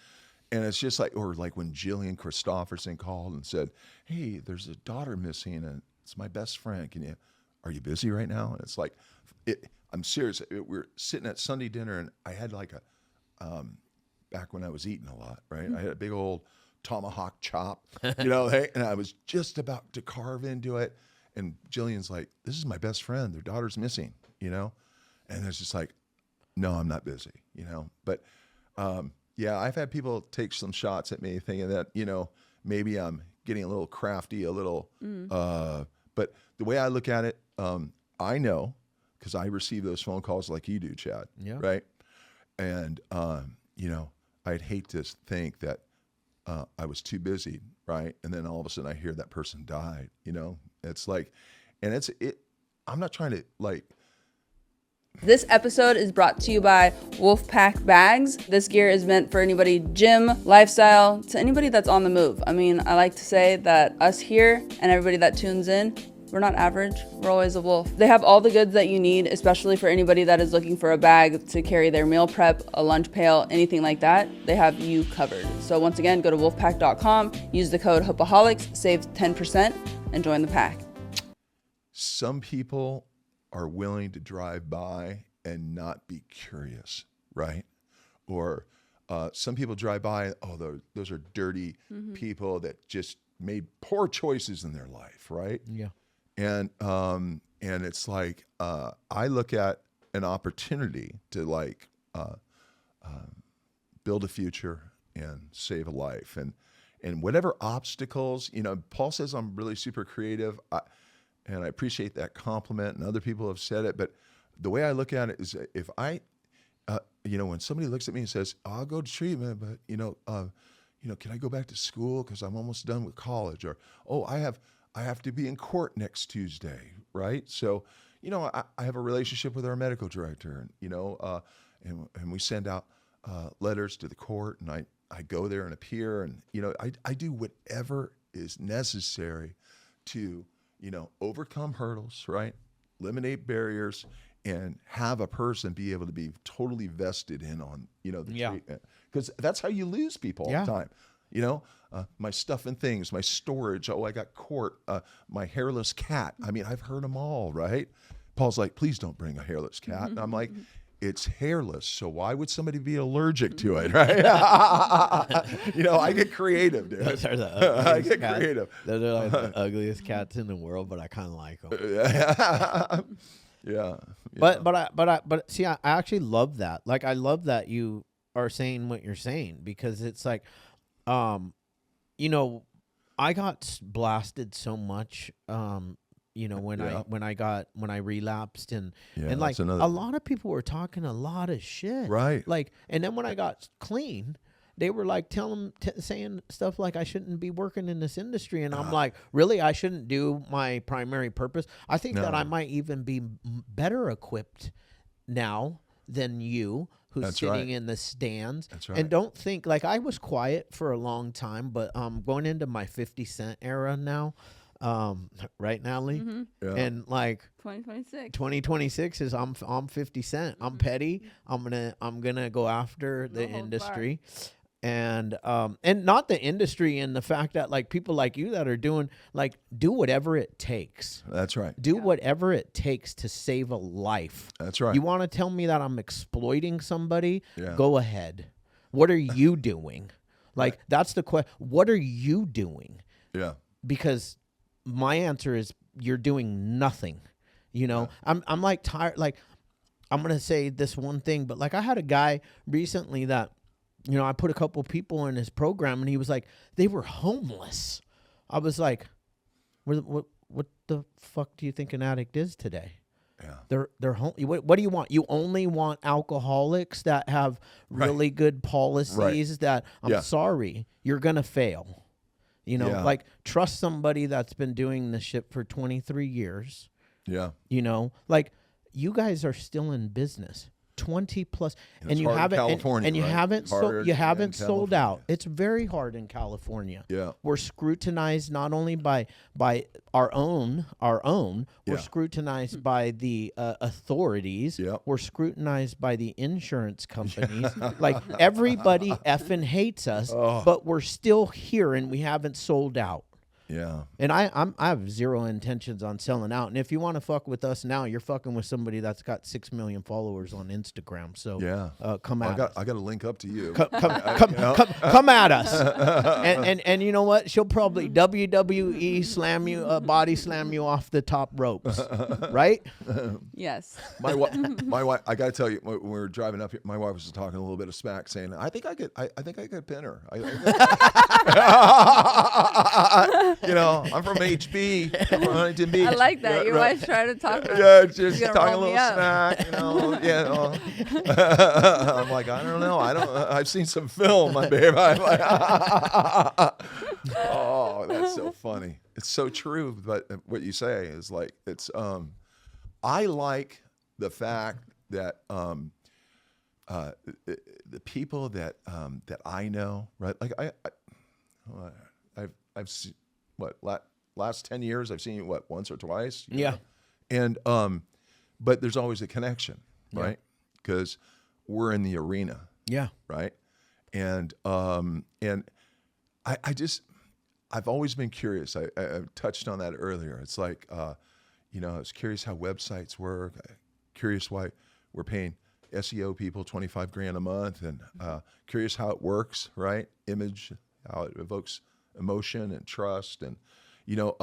And it's just like, or like when Jillian Christopherson called and said, hey, there's a daughter missing and it's my best friend. Are you busy right now? And it's like, I'm serious. We're sitting at Sunday dinner and I had like back when I was eating a lot, right? I had a big old tomahawk chop, and I was just about to carve into it. And Jillian's like, this is my best friend. Their daughter's missing, and it's just like, no, I'm not busy, But yeah, I've had people take some shots at me thinking that, maybe I'm getting a little crafty, a little, but the way I look at it, I know, because I receive those phone calls like you do, Chad, right? And, I'd hate to think that I was too busy, right? And then all of a sudden I hear that person died, It's like, and I'm not trying to like. This episode is brought to you by Wolfpack Bags. This gear is meant for anybody gym, lifestyle, to anybody that's on the move. I mean, I like to say that us here and everybody that tunes in, we're not average. We're always a wolf. They have all the goods that you need, especially for anybody that is looking for a bag to carry their meal prep, a lunch pail, anything like that. They have you covered. So once again, go to wolfpack.com, use the code Hopeaholics, save 10%, and join the pack. Some people are willing to drive by and not be curious, right? Or some people drive by, those are dirty people that just made poor choices in their life, right? Yeah. And it's like I look at an opportunity to like build a future and save a life, and whatever obstacles, Paul says I'm really super creative, and I appreciate that compliment, and other people have said it, but the way I look at it is if I, when somebody looks at me and says, I'll go to treatment, but can I go back to school because I'm almost done with college, or I have to be in court next Tuesday, right? So, I have a relationship with our medical director, and we send out letters to the court, and I go there and appear, and I do whatever is necessary to overcome hurdles, right? Eliminate barriers, and have a person be able to be totally vested in on the treatment, because that's how you lose people all the time. My stuff and things, my storage. I got court. My hairless cat. I mean, I've heard them all, right? Paul's like, please don't bring a hairless cat. And I'm like, it's hairless, so why would somebody be allergic to it, right? I get creative, dude. Those are the I get creative. Those are like the ugliest cats in the world, but I kind of like them. Yeah. But see, I actually love that. Like, I love that you are saying what you're saying, because it's like, I got blasted so much, when I relapsed, and like a lot of people were talking a lot of shit, right? Like, and then when I got clean, they were like saying stuff like I shouldn't be working in this industry, and I'm like, really, I shouldn't do my primary purpose. I think that I might even be better equipped now than you, who's sitting in the stands. That's right. And don't think, like, I was quiet for a long time, but going into my 50 Cent era now. Right now, Lee, and like 2026 is I'm 50 Cent. I'm petty. I'm gonna go after the industry, and not the industry, and the fact that like people like you that are doing like do whatever it takes. That's right. Do whatever it takes to save a life. That's right. You want to tell me that I'm exploiting somebody? Yeah. Go ahead. What are you doing? Like that's the question. What are you doing? Yeah. Because my answer is you're doing nothing. You know, I'm like tired. Like I'm going to say this one thing, but like I had a guy recently that, you know, I put a couple people in his program and he was like, they were homeless. I was like, what the fuck do you think an addict is today? Yeah. They're home. What do you want? You only want alcoholics that have really good policies that I'm sorry, you're going to fail. You know, like trust somebody that's been doing this shit for 23 years. Yeah. You know, like you guys are still in business 20 plus and you haven't and you haven't sold out. It's very hard in California. Yeah. We're scrutinized not only by our own, we're scrutinized by the authorities. Yeah. We're scrutinized by the insurance companies. Like everybody effing hates us, but we're still here and we haven't sold out. Yeah. And I have zero intentions on selling out. And if you want to fuck with us now, you're fucking with somebody that's got 6 million followers on Instagram. So come at us. I got to link up to you. Come at us. And you know what? She'll probably WWE slam you, body slam you off the top ropes. Right? Yes. My wife, I got to tell you, when we were driving up here, my wife was just talking a little bit of smack saying, I think I could pin her. You know, I'm from HB. I'm from Huntington Beach. I like that. Your wife's trying to talk about just talking a little smack, you know. I'm like, I don't know. I've seen some film, my babe. I'm like, oh, that's so funny. It's so true. But what you say is like, it's, I like the fact that the people that I know, right? Like I've seen, last 10 years, I've seen you, once or twice? Yeah. And, but there's always a connection, right? Because we're in the arena. Yeah. Right. And I've always been curious. I touched on that earlier. It's like, you know, I was curious how websites work, curious why we're paying SEO people $25,000 a month, and curious how it works, right? Image, how it evokes emotion and trust, and you know,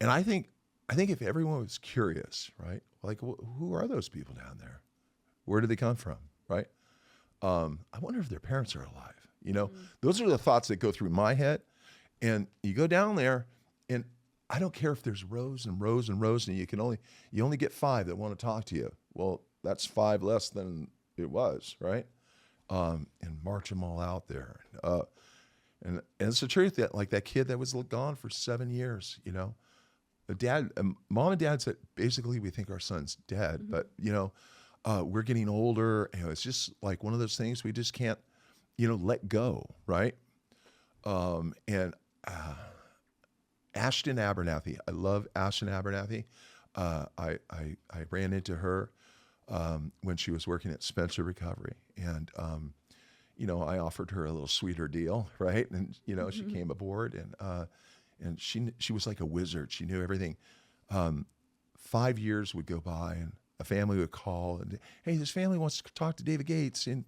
and I think if everyone was curious, right, like who are those people down there? Where do they come from, right? I wonder if their parents are alive. You know, those are the thoughts that go through my head. And you go down there, and I don't care if there's rows and rows and rows, and you only get 5 that want to talk to you. Well, that's 5 less than it was, right? And march them all out there. And it's the truth that like that kid that was gone for 7 years, you know, mom and dad said, basically, we think our son's dead, but you know, we're getting older, and it's just like one of those things we just can't, you know, let go. Right. And Ashton Abernathy, I love Ashton Abernathy. I ran into her, when she was working at Spencer Recovery, and, you know, I offered her a little sweeter deal, right? And you know, she came aboard, and she was like a wizard. She knew everything. 5 years would go by, and a family would call, and hey, this family wants to talk to David Gates, and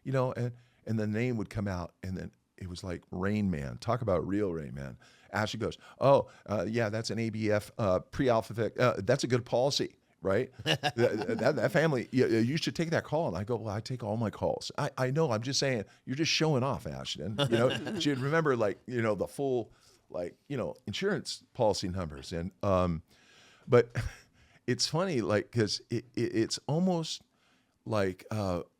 you know, and the name would come out, and then it was like Rain Man. Talk about real Rain Man. Ashley goes, oh, yeah, that's an ABF pre-alpha. That's a good policy. Right? that family, you should take that call. And I go, well, I take all my calls. I know, I'm just saying, you're just showing off, Ashton. You know, she'd remember, like, you know, the full, like, you know, insurance policy numbers. And, but it's funny, like, because it's almost like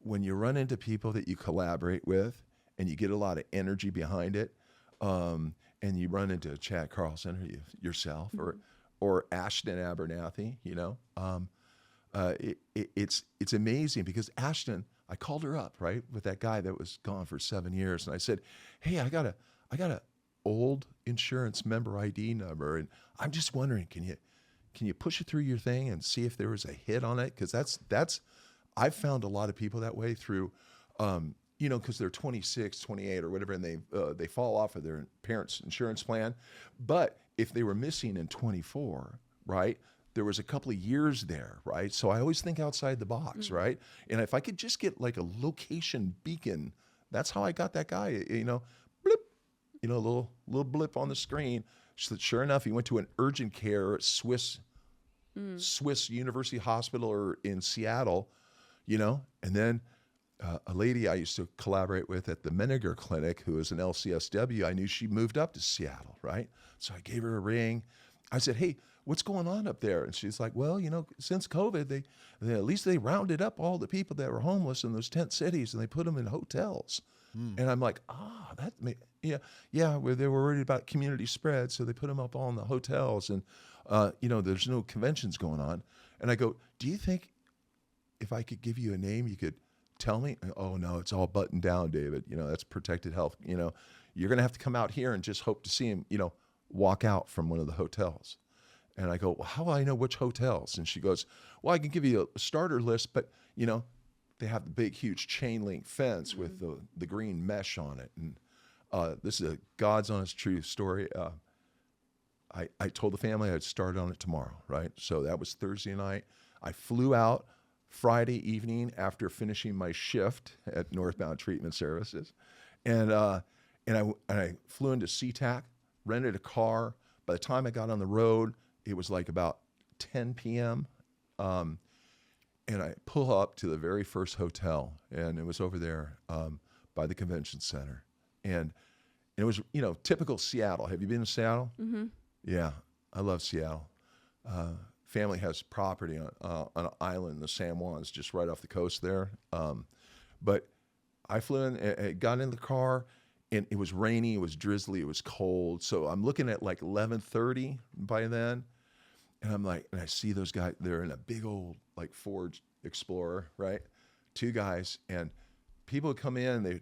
when you run into people that you collaborate with and you get a lot of energy behind it, and you run into Chad Carlson or yourself or Ashton Abernathy, you know, it's amazing because Ashton, I called her up, right, with that guy that was gone for 7 years, and I said, hey, I got a old insurance member ID number, and I'm just wondering, can you push it through your thing and see if there was a hit on it? Because that's I've found a lot of people that way through because they're 26, 28 or whatever, and they fall off of their parents' insurance plan. But if they were missing in 24, right, there was a couple of years there, right? So I always think outside the box, right? And if I could just get like a location beacon, that's how I got that guy, blip, a little blip on the screen. Sure enough, he went to an urgent care Swiss University Hospital or in Seattle, and then a lady I used to collaborate with at the Menninger Clinic, who is an LCSW, I knew she moved up to Seattle, right? So I gave her a ring. I said, hey, what's going on up there? And she's like, well, since COVID, they at least they rounded up all the people that were homeless in those tent cities and they put them in hotels. And I'm like, where they were worried about community spread, so they put them up all in the hotels, and there's no conventions going on. And I go, do you think if I could give you a name, you could tell me? Oh no, it's all buttoned down, David. That's protected health. You're gonna have to come out here and just hope to see him, walk out from one of the hotels. And I go, well, how do I know which hotels? And she goes, well, I can give you a starter list, but they have the big, huge chain link fence with the green mesh on it. And this is a God's honest true story. I told the family I'd start on it tomorrow, right? So that was Thursday night. I flew out Friday evening after finishing my shift at Northbound Treatment Services. And I flew into SeaTac, rented a car. By the time I got on the road, it was like about 10 p.m. And I pull up to the very first hotel, and it was over there by the convention center. And it was, typical Seattle. Have you been to Seattle? Mm-hmm. Yeah, I love Seattle. Family has property on an island, the San Juans, just right off the coast there. But I flew in, got in the car, and it was rainy, it was drizzly, it was cold. So I'm looking at like 11:30 by then. And I'm like, and I see those guys, they're in a big old like Ford Explorer, right? Two guys, and people would come in, they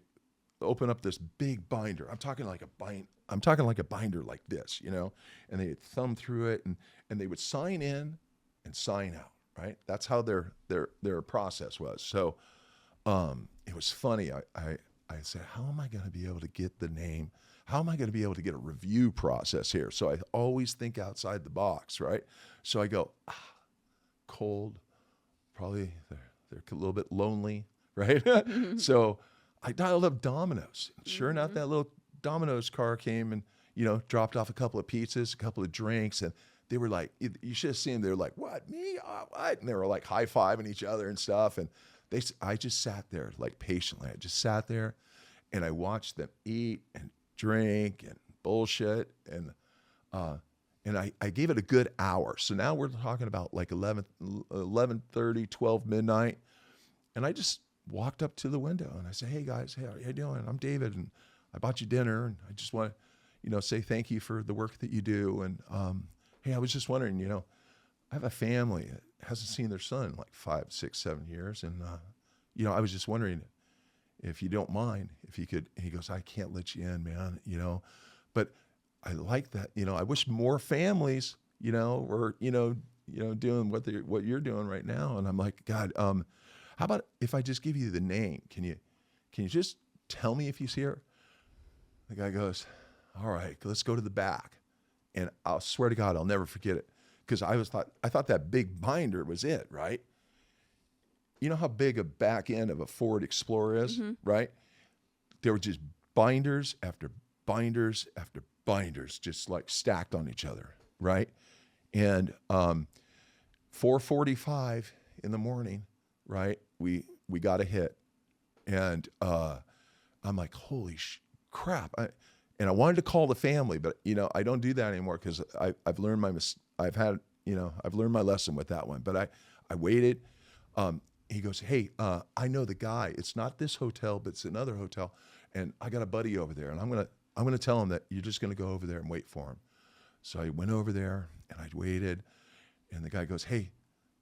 open up this big binder. I'm talking like a binder like this, and they'd thumb through it, and they would sign in and sign out, right? That's how their process was. So it was funny. I said, how am I going to be able to get the name? How am I going to be able to get a review process here? So I always think outside the box, right? So I go, cold, probably they're a little bit lonely, right? So I dialed up Domino's. Sure enough, that little Domino's car came and, dropped off a couple of pizzas, a couple of drinks, and they were like, you should have seen them. They were like, what, me? What? And they were like high-fiving each other and stuff. And I just sat there like patiently. I just sat there and I watched them eat and drink and bullshit, and I gave it a good hour. So now we're talking about like 11:30, 12 midnight, and I just walked up to the window and I said, hey guys, hey, how you doing? I'm David, and I bought you dinner, and I just want to say thank you for the work that you do, and hey, I was just wondering, I have a family that hasn't seen their son in like 5, 6, 7 years, and I was just wondering if you don't mind, if you could. And he goes, I can't let you in, man, but I like that, I wish more families, were, doing what you're doing right now. And I'm like, God, how about if I just give you the name? Can you just tell me if he's here? The guy goes, all right, let's go to the back. And I'll swear to God, I'll never forget it. Because I thought that big binder was it, right? You know how big a back end of a Ford Explorer is, right? There were just binders after binders after binders, just like stacked on each other, right? And 4:45 in the morning, right? We got a hit, and I'm like, holy crap! And I wanted to call the family, but I don't do that anymore because I've learned I've learned my lesson with that one. But I waited. He goes, hey, I know the guy. It's not this hotel, but it's another hotel, and I got a buddy over there, and I'm gonna tell him that you're just gonna go over there and wait for him. So I went over there and I waited, and the guy goes, hey,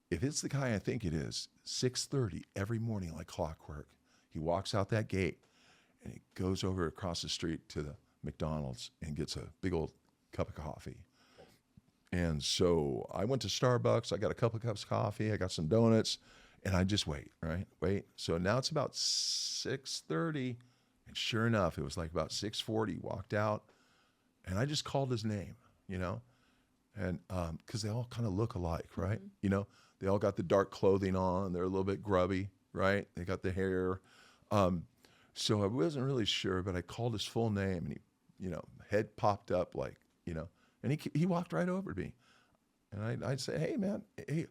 if it's the guy I think it is, 6:30 every morning like clockwork, he walks out that gate and he goes over across the street to the McDonald's and gets a big old cup of coffee. And so I went to Starbucks. I got a couple of cups of coffee. I got some donuts. And I just wait. So now it's about 6:30, and sure enough, it was like about 6:40. Walked out, and I just called his name, and because they all kind of look alike, right? They all got the dark clothing on. They're a little bit grubby, right? They got the hair. So I wasn't really sure, but I called his full name, and he, head popped up like, and he walked right over to me, and I'd say, hey man, hey,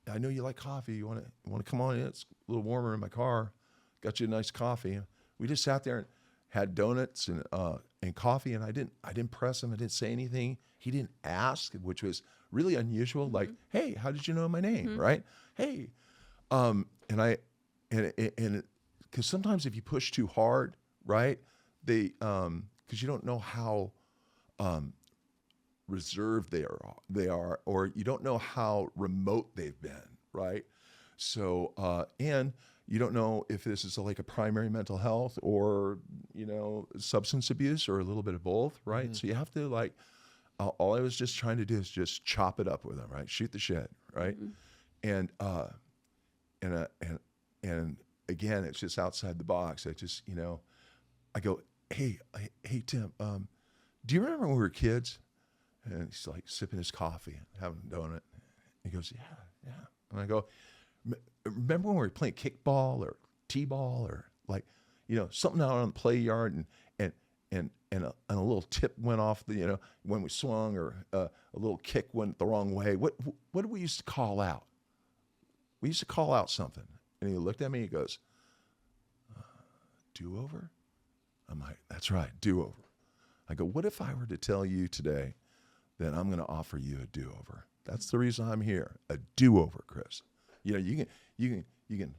I know you like coffee. You want to come on in? It's a little warmer in my car. Got you a nice coffee. We just sat there and had donuts and coffee, and I didn't press him. I didn't say anything. He didn't ask, which was really unusual. Like, hey, how did you know my name? Right? Hey, and because sometimes if you push too hard, right, they because you don't know how reserved they are, or you don't know how remote they've been, right? So and you don't know if this is like a primary mental health or substance abuse or a little bit of both, right? So you have to like all I was just trying to do is just chop it up with them, right? Shoot the shit, right? And again, it's just outside the box. I just I go, hey Tim, do you remember when we were kids? And he's like sipping his coffee and having a donut. He goes, yeah. And I go, remember when we were playing kickball or t-ball or like, something out on the play yard and a little tip went off when we swung, or a little kick went the wrong way. What did we used to call out? We used to call out something. And he looked at me, he goes, do-over? I'm like, that's right, do-over. I go, what if I were to tell you today that I'm going to offer you a do-over? That's the reason I'm here. A do-over, Chris. You can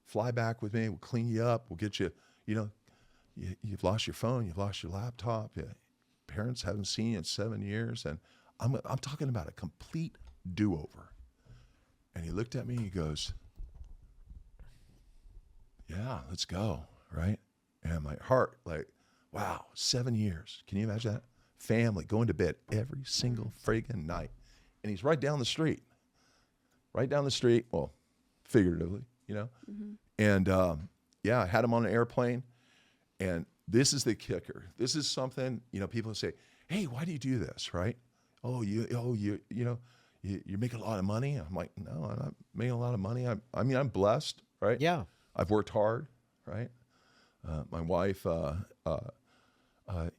fly back with me. We'll clean you up. We'll get you. You've lost your phone. You've lost your laptop. Parents haven't seen you in 7 years, and I'm talking about a complete do-over. And he looked at me. He goes, "Yeah, let's go." Right? And my heart, like, wow, 7 years. Can you imagine that? Family going to bed every single friggin' night. And he's right down the street. Well, figuratively, And I had him on an airplane. And this is the kicker. This is something, people say, hey, why do you do this, right? You're making a lot of money. I'm like, no, I'm not making a lot of money. I'm blessed, right? Yeah. I've worked hard, right? My wife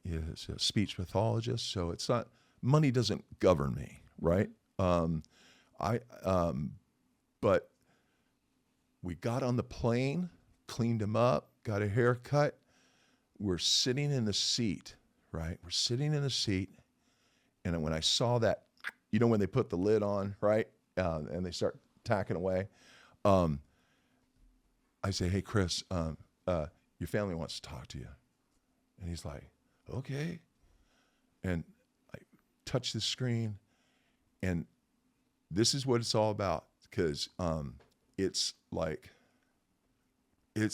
is a speech pathologist, so it's not, money doesn't govern me, right? But we got on the plane, cleaned him up, got a haircut. We're sitting in the seat, right? We're sitting in the seat, and when I saw that, when they put the lid on, right, and they start tacking away, I say, hey, Chris, your family wants to talk to you. And he's like, okay. And I touch the screen, and this is what it's all about, because it's like, the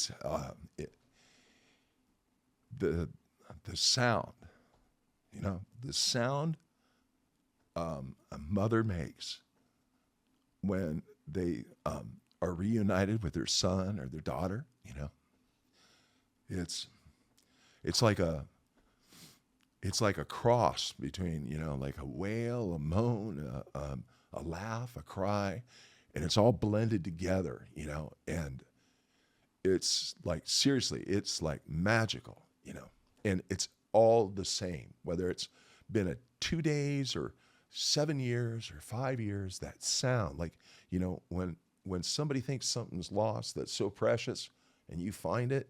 sound, the sound a mother makes when they are reunited with their son or their daughter, it's like a cross between, like a wail, a moan, a laugh, a cry, and it's all blended together, and it's like, seriously, it's like magical, and it's all the same, whether it's been a 2 days or 7 years or 5 years, that sound, like, when somebody thinks something's lost that's so precious and you find it,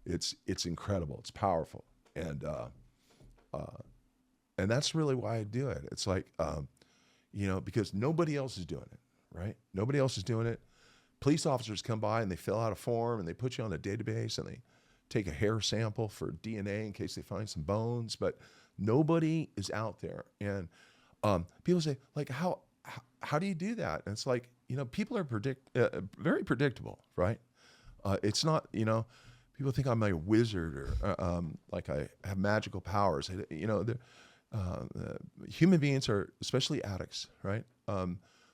it's incredible. It's powerful. And that's really why I do it. It's like, because nobody else is doing it, right? Nobody else is doing it. Police officers come by and they fill out a form and they put you on a database and they take a hair sample for DNA in case they find some bones, but nobody is out there. And people say, like, how do you do that? And it's like, people are very predictable, right? It's not, people think I'm a wizard or like I have magical powers. Human beings are, especially addicts, right?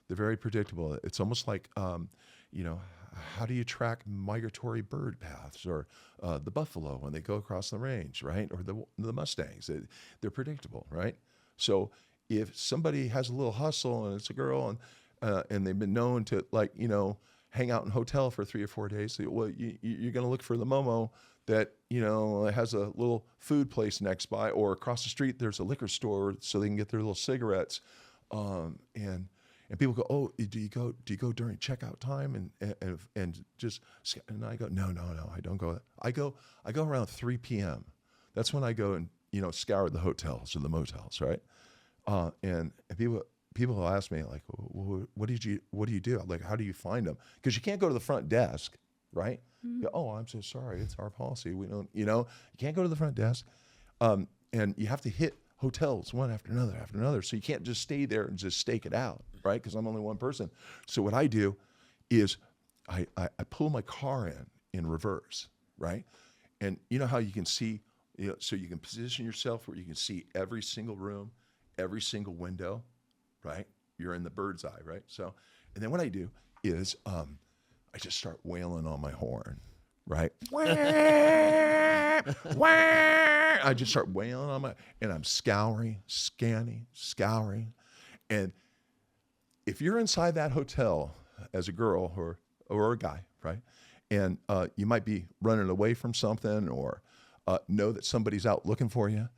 They're very predictable. It's almost like, how do you track migratory bird paths or the buffalo when they go across the range, right? Or the Mustangs. They're predictable, right? So if somebody has a little hustle and it's a girl and they've been known to hang out in a hotel for 3 or 4 days, well, you're going to look for the Momo that, has a little food place next by, or across the street there's a liquor store so they can get their little cigarettes. And people go, oh, do you go during checkout time and I go, no, I don't go. I go around 3 p.m. That's when I go and scour the hotels or the motels, right? And people will ask me like, well, what do you do? Like, how do you find them? Because you can't go to the front desk, right? Mm-hmm. You go, oh, I'm so sorry, it's our policy. We don't, you can't go to the front desk, and you have to hit hotels one after another. So you can't just stay there and just stake it out, right? Because I'm only one person. So what I do is I pull my car in reverse, right? And you know how you can see, so you can position yourself where you can see every single room, every single window, right? You're in the bird's eye, right? So, and then what I do is I just start wailing on my horn, right? I just start wailing on and I'm scouring. And if you're inside that hotel as a girl or a guy, right? And you might be running away from something or know that somebody's out looking for you,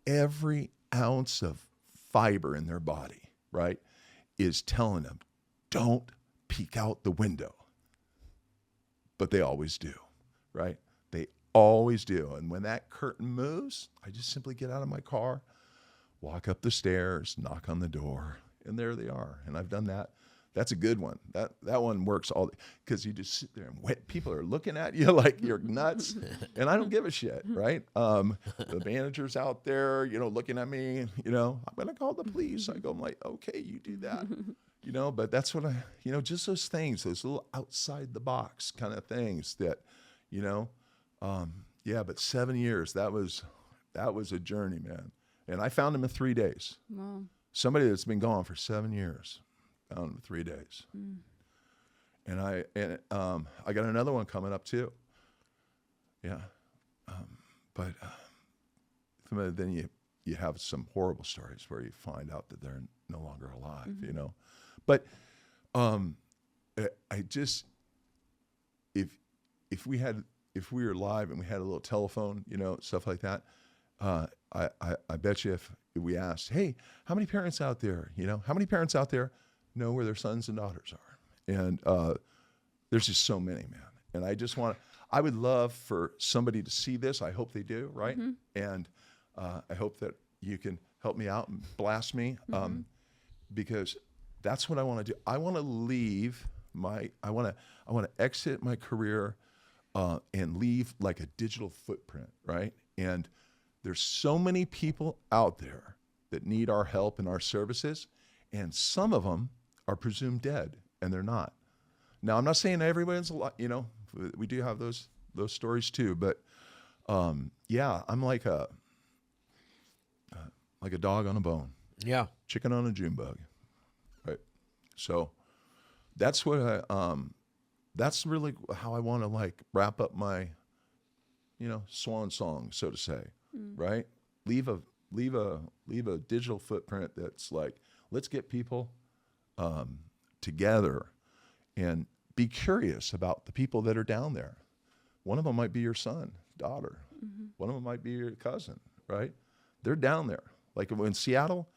every ounce of fiber in their body, right, is telling them, don't peek out the window. But they always do, right? They always do. And when that curtain moves, I just simply get out of my car, walk up the stairs, knock on the door, and there they are. And I've done that. That's a good one. That one works because you just sit there and people are looking at you like you're nuts, and I don't give a shit, right? The manager's out there, looking at me, I'm gonna call the police. I'm like, okay, you do that, but that's what just those things, those little outside the box kind of things that, but 7 years, that was a journey, man. And I found him in 3 days. Wow. Somebody that's been gone for 7 years. Found in 3 days. And I got another one coming up too. Yeah. But then you have some horrible stories where you find out that they're no longer alive, But I just, if we were live and we had a little telephone, stuff like that, I bet you if we asked, hey, how many parents out there know where their sons and daughters are? And there's just so many, man. And I would love for somebody to see this. I hope they do, right? Mm-hmm. And I hope that you can help me out and blast me, because that's what I want to do. I want to leave I want to exit my career and leave like a digital footprint, right? And there's so many people out there that need our help and our services, and some of them are presumed dead, and they're not. Now, I'm not saying everyone's a lot, we do have those stories too, but I'm like a dog on a bone. Yeah. Chicken on a June bug. Right. So that's what that's really how I want to wrap up my, swan song, so to say, right? Leave a digital footprint that's like, let's get people together and be curious about the people that are down there. One of them might be your son, daughter. Mm-hmm. One of them might be your cousin, right? They're down there. Like in Seattle,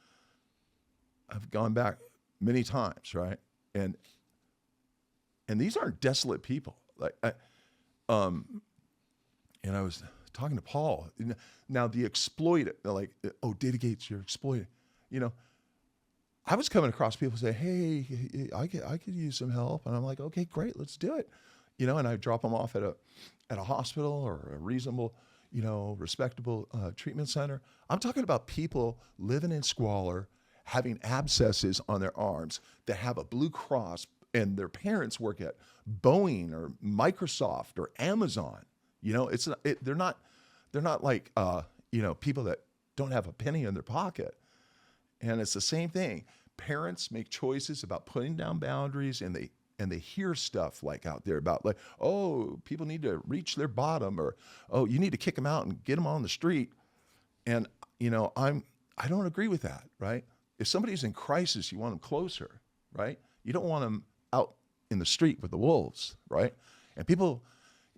I've gone back many times, right? And these aren't desolate people. And I was talking to Paul. Now the exploited, like, oh, David Gates, you're exploited. I was coming across people say, hey, I could use some help. And I'm like, okay, great, let's do it. And I drop them off at a hospital or a reasonable, respectable treatment center. I'm talking about people living in squalor, having abscesses on their arms that have a Blue Cross, and their parents work at Boeing or Microsoft or Amazon. They're not like people that don't have a penny in their pocket. And it's the same thing. parents make choices about putting down boundaries, and they hear stuff like out there about like, oh, people need to reach their bottom, or oh, you need to kick them out and get them on the street. And I don't agree with that, right? If somebody's in crisis, you want them closer, right? You don't want them out in the street with the wolves, right? And people,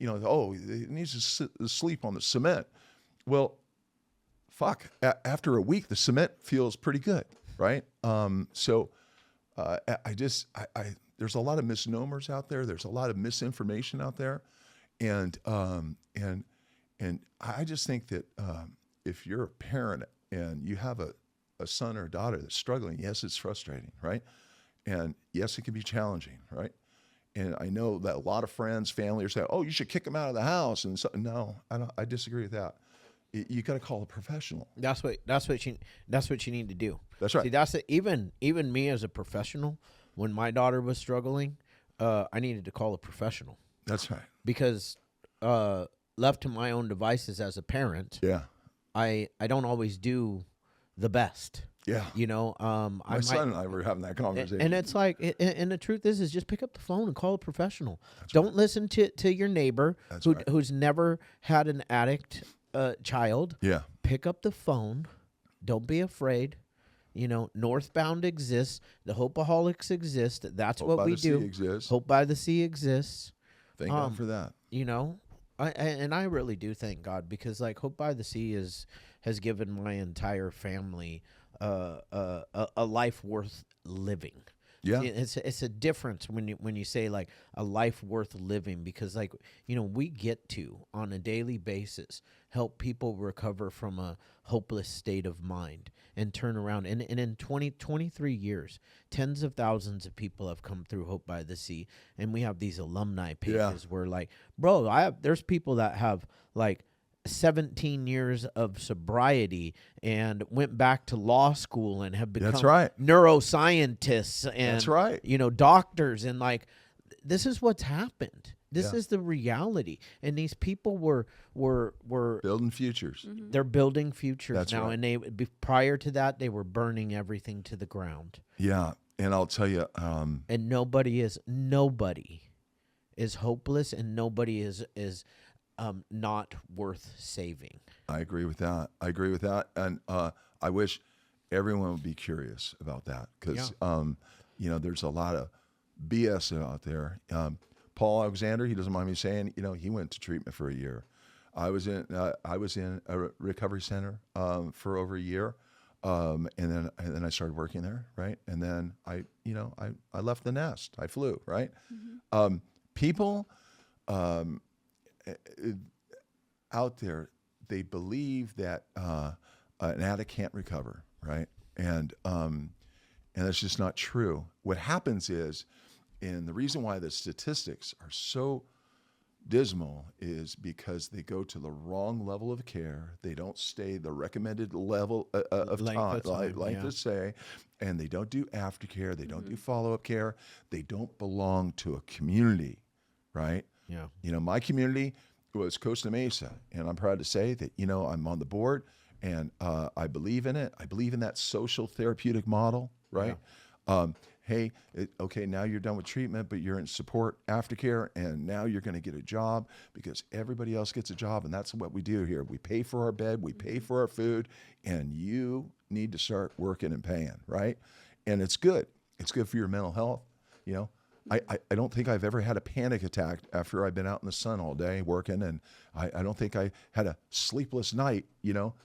oh, he needs to sleep on the cement. Well, fuck, after a week, the cement feels pretty good, right? So there's a lot of misnomers out there. There's a lot of misinformation out there. And I just think that if you're a parent and you have a son or a daughter that's struggling, yes, it's frustrating, right? And yes, it can be challenging, right? And I know that a lot of friends, family are saying, "Oh, you should kick them out of the house." And so, no, I disagree with that. You got to call a professional. That's what you need to do. That's right. See, even me as a professional, when my daughter was struggling, I needed to call a professional. That's right. Because left to my own devices as a parent, yeah, I don't always do the best. Yeah. My son and I were having that conversation. And it's like, and the truth is just pick up the phone and call a professional. Don't listen to your neighbor who's never had an addict child. Yeah. Pick up the phone. Don't be afraid. Northbound exists. The Hopeaholics exist. That's Hope what by we the Sea do. exists. Hope by the Sea exists. Thank God for that. I really do thank God, because like Hope by the Sea has given my entire family a life worth living. Yeah. It's a difference when you say like a life worth living, because like, we get to on a daily basis help people recover from a hopeless state of mind and turn around. And in 23 years, tens of thousands of people have come through Hope by the Sea. And we have these alumni pages where like, bro, there's people that have like 17 years of sobriety and went back to law school and have become neuroscientists and doctors, and like this is what's happened. This is the reality. And these people were building futures. Mm-hmm. They're building futures That's now, right. and prior to that they were burning everything to the ground. Yeah, and I'll tell you, and nobody is hopeless, and nobody is not worth saving. I agree with that. And I wish everyone would be curious about that, because there's a lot of BS out there. Paul Alexander, he doesn't mind me saying, he went to treatment for a year. I was in a recovery center for over a year, and then I started working there, right? And then I left the nest. I flew, right? Mm-hmm. People out there, they believe that an addict can't recover, right? And that's just not true. What happens is, and the reason why the statistics are so dismal is because they go to the wrong level of care. They don't stay the recommended level of length of stay, and they don't do aftercare. They don't do follow-up care. They don't belong to a community, right? Yeah. My community was Costa Mesa, and I'm proud to say that, I'm on the board, and I believe in it. I believe in that social therapeutic model, right? Yeah. Hey, now you're done with treatment, but you're in support aftercare, and now you're going to get a job because everybody else gets a job, and that's what we do here. We pay for our bed, we pay for our food, and you need to start working and paying, right? And it's good. It's good for your mental health, I don't think I've ever had a panic attack after I've been out in the sun all day working, and I don't think I had a sleepless night,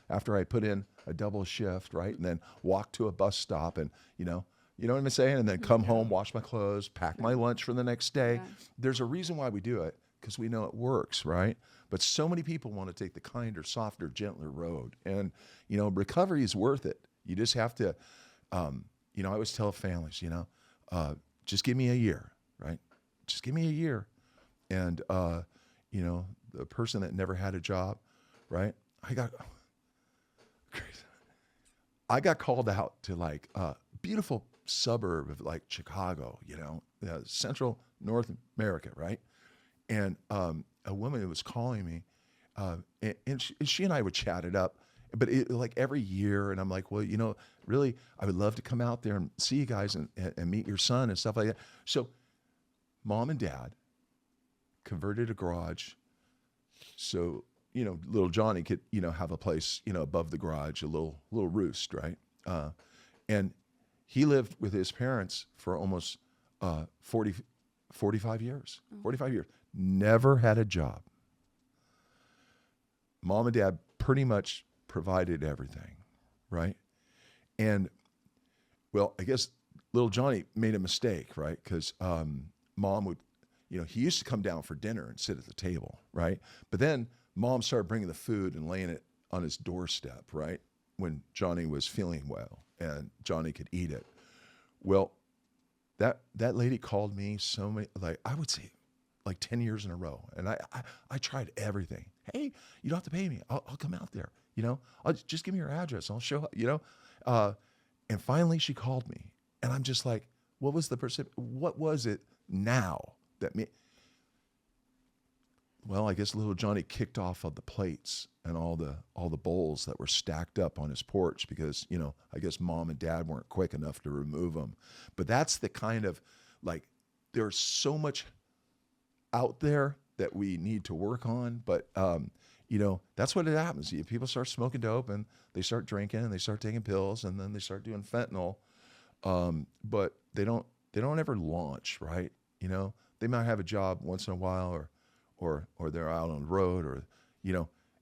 after I put in a double shift, right? And then walk to a bus stop and, you know what I'm saying? And then come home, wash my clothes, pack my lunch for the next day. Yeah. There's a reason why we do it, because we know it works, right? But so many people want to take the kinder, softer, gentler road. And, recovery is worth it. You just have to, I always tell families, just give me a year, right? Just give me a year. And, the person that never had a job, right? I got called out to like a beautiful suburb of like Chicago, central North America, right? And a woman who was calling me, and she and I would chat it up. but like every year, and I'm like, well, really, I would love to come out there and see you guys and meet your son and stuff like that. So mom and dad converted a garage so, little Johnny could, have a place, above the garage, a little roost, right? And he lived with his parents for almost 45 years. 45 years. Never had a job. Mom and dad pretty much provided everything, right? And, well, I guess little Johnny made a mistake, right? Because mom would, he used to come down for dinner and sit at the table, right? But then mom started bringing the food and laying it on his doorstep, right? When Johnny was feeling well and Johnny could eat it. Well, that lady called me so many, like I would say like 10 years in a row. And I tried everything. Hey, you don't have to pay me. I'll come out there, I'll just give me your address. I'll show up, and finally she called me and I'm just like, what was it now that well, I guess little Johnny kicked off of the plates and all the bowls that were stacked up on his porch because, I guess mom and dad weren't quick enough to remove them. But that's the kind of, like, there's so much out there that we need to work on. But, that's what it happens. People start smoking dope and they start drinking and they start taking pills and then they start doing fentanyl. But they don't ever launch, right? They might have a job once in a while or they're out on the road or,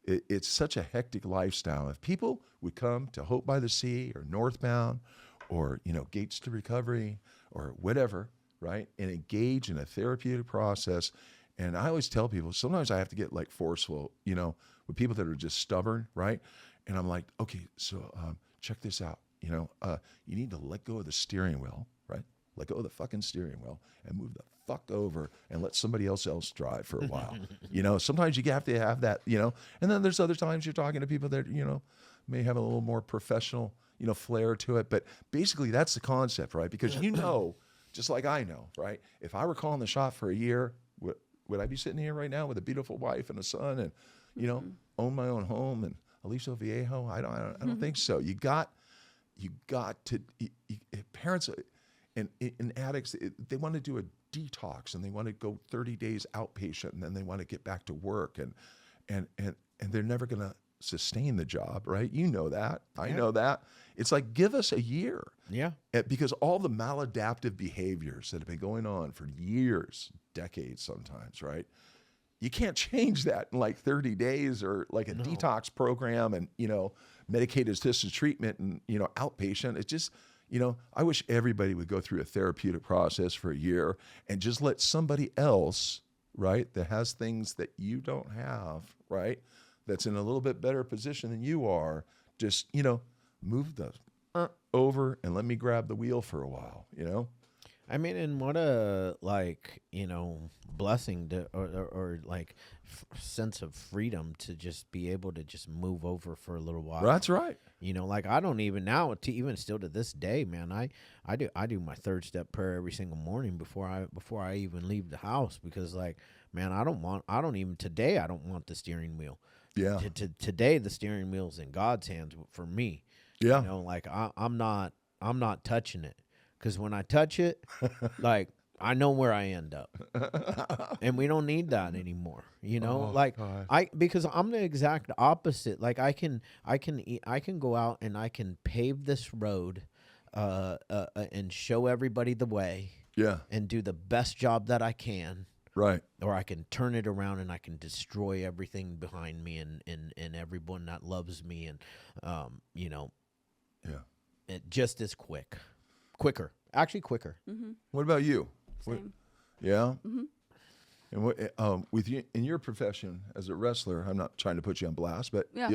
it's such a hectic lifestyle. If people would come to Hope by the Sea or Northbound or, Gates to Recovery or whatever, right, and engage in a therapeutic process. And I always tell people, sometimes I have to get like forceful, with people that are just stubborn, right? And I'm like, okay, so check this out. You need to let go of the steering wheel, right? Let go of the fucking steering wheel and move the fuck over and let somebody else drive for a while. Sometimes you have to have that, and then there's other times you're talking to people that, may have a little more professional, flair to it. But basically that's the concept, right? Because just like I know, right? If I were calling the shot for a year, would I be sitting here right now with a beautiful wife and a son and, own my own home and Aliso Viejo? I don't think so. You got to, parents and addicts, they want to do a detox and they want to go 30 days outpatient and then they want to get back to work and they're never going to sustain the job, right? You know that. I know that. It's like, give us a year. Yeah. Because all the maladaptive behaviors that have been going on for years, decades sometimes, right? You can't change that in like 30 days or like a detox program and, medicated assisted treatment and, outpatient. It's just, I wish everybody would go through a therapeutic process for a year and just let somebody else, right, that has things that you don't have, right, that's in a little bit better position than you are, just, move the over and let me grab the wheel for a while, I mean, and what a, blessing to, or sense of freedom to just be able to just move over for a little while. That's right. I don't even now, even still to this day, man, I do my third step prayer every single morning before I even leave the house because man, I don't want the steering wheel. Yeah. Today, the steering wheel's in God's hands for me. Yeah. I'm not touching it. Because when I touch it, I know where I end up, and we don't need that anymore. Because I'm the exact opposite. I can go out and I can pave this road, and show everybody the way. Yeah. And do the best job that I can. Right. Or I can turn it around and I can destroy everything behind me and everyone that loves me and Yeah. It just is quicker. Mm-hmm. What about you? Same. Yeah. Mm-hmm. And what with you in your profession as a wrestler? I'm not trying to put you on blast, but yeah.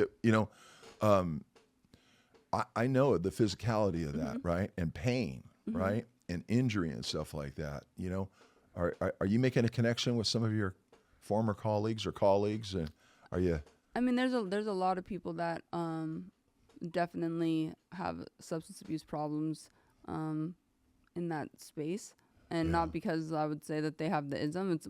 I know the physicality of that, Mm-hmm. right? And pain, Mm-hmm. right? And injury and stuff like that. Are you making a connection with some of your former colleagues? And are you? I mean, there's a lot of people that definitely have substance abuse problems in that space, and not because I would say that they have the ism. It's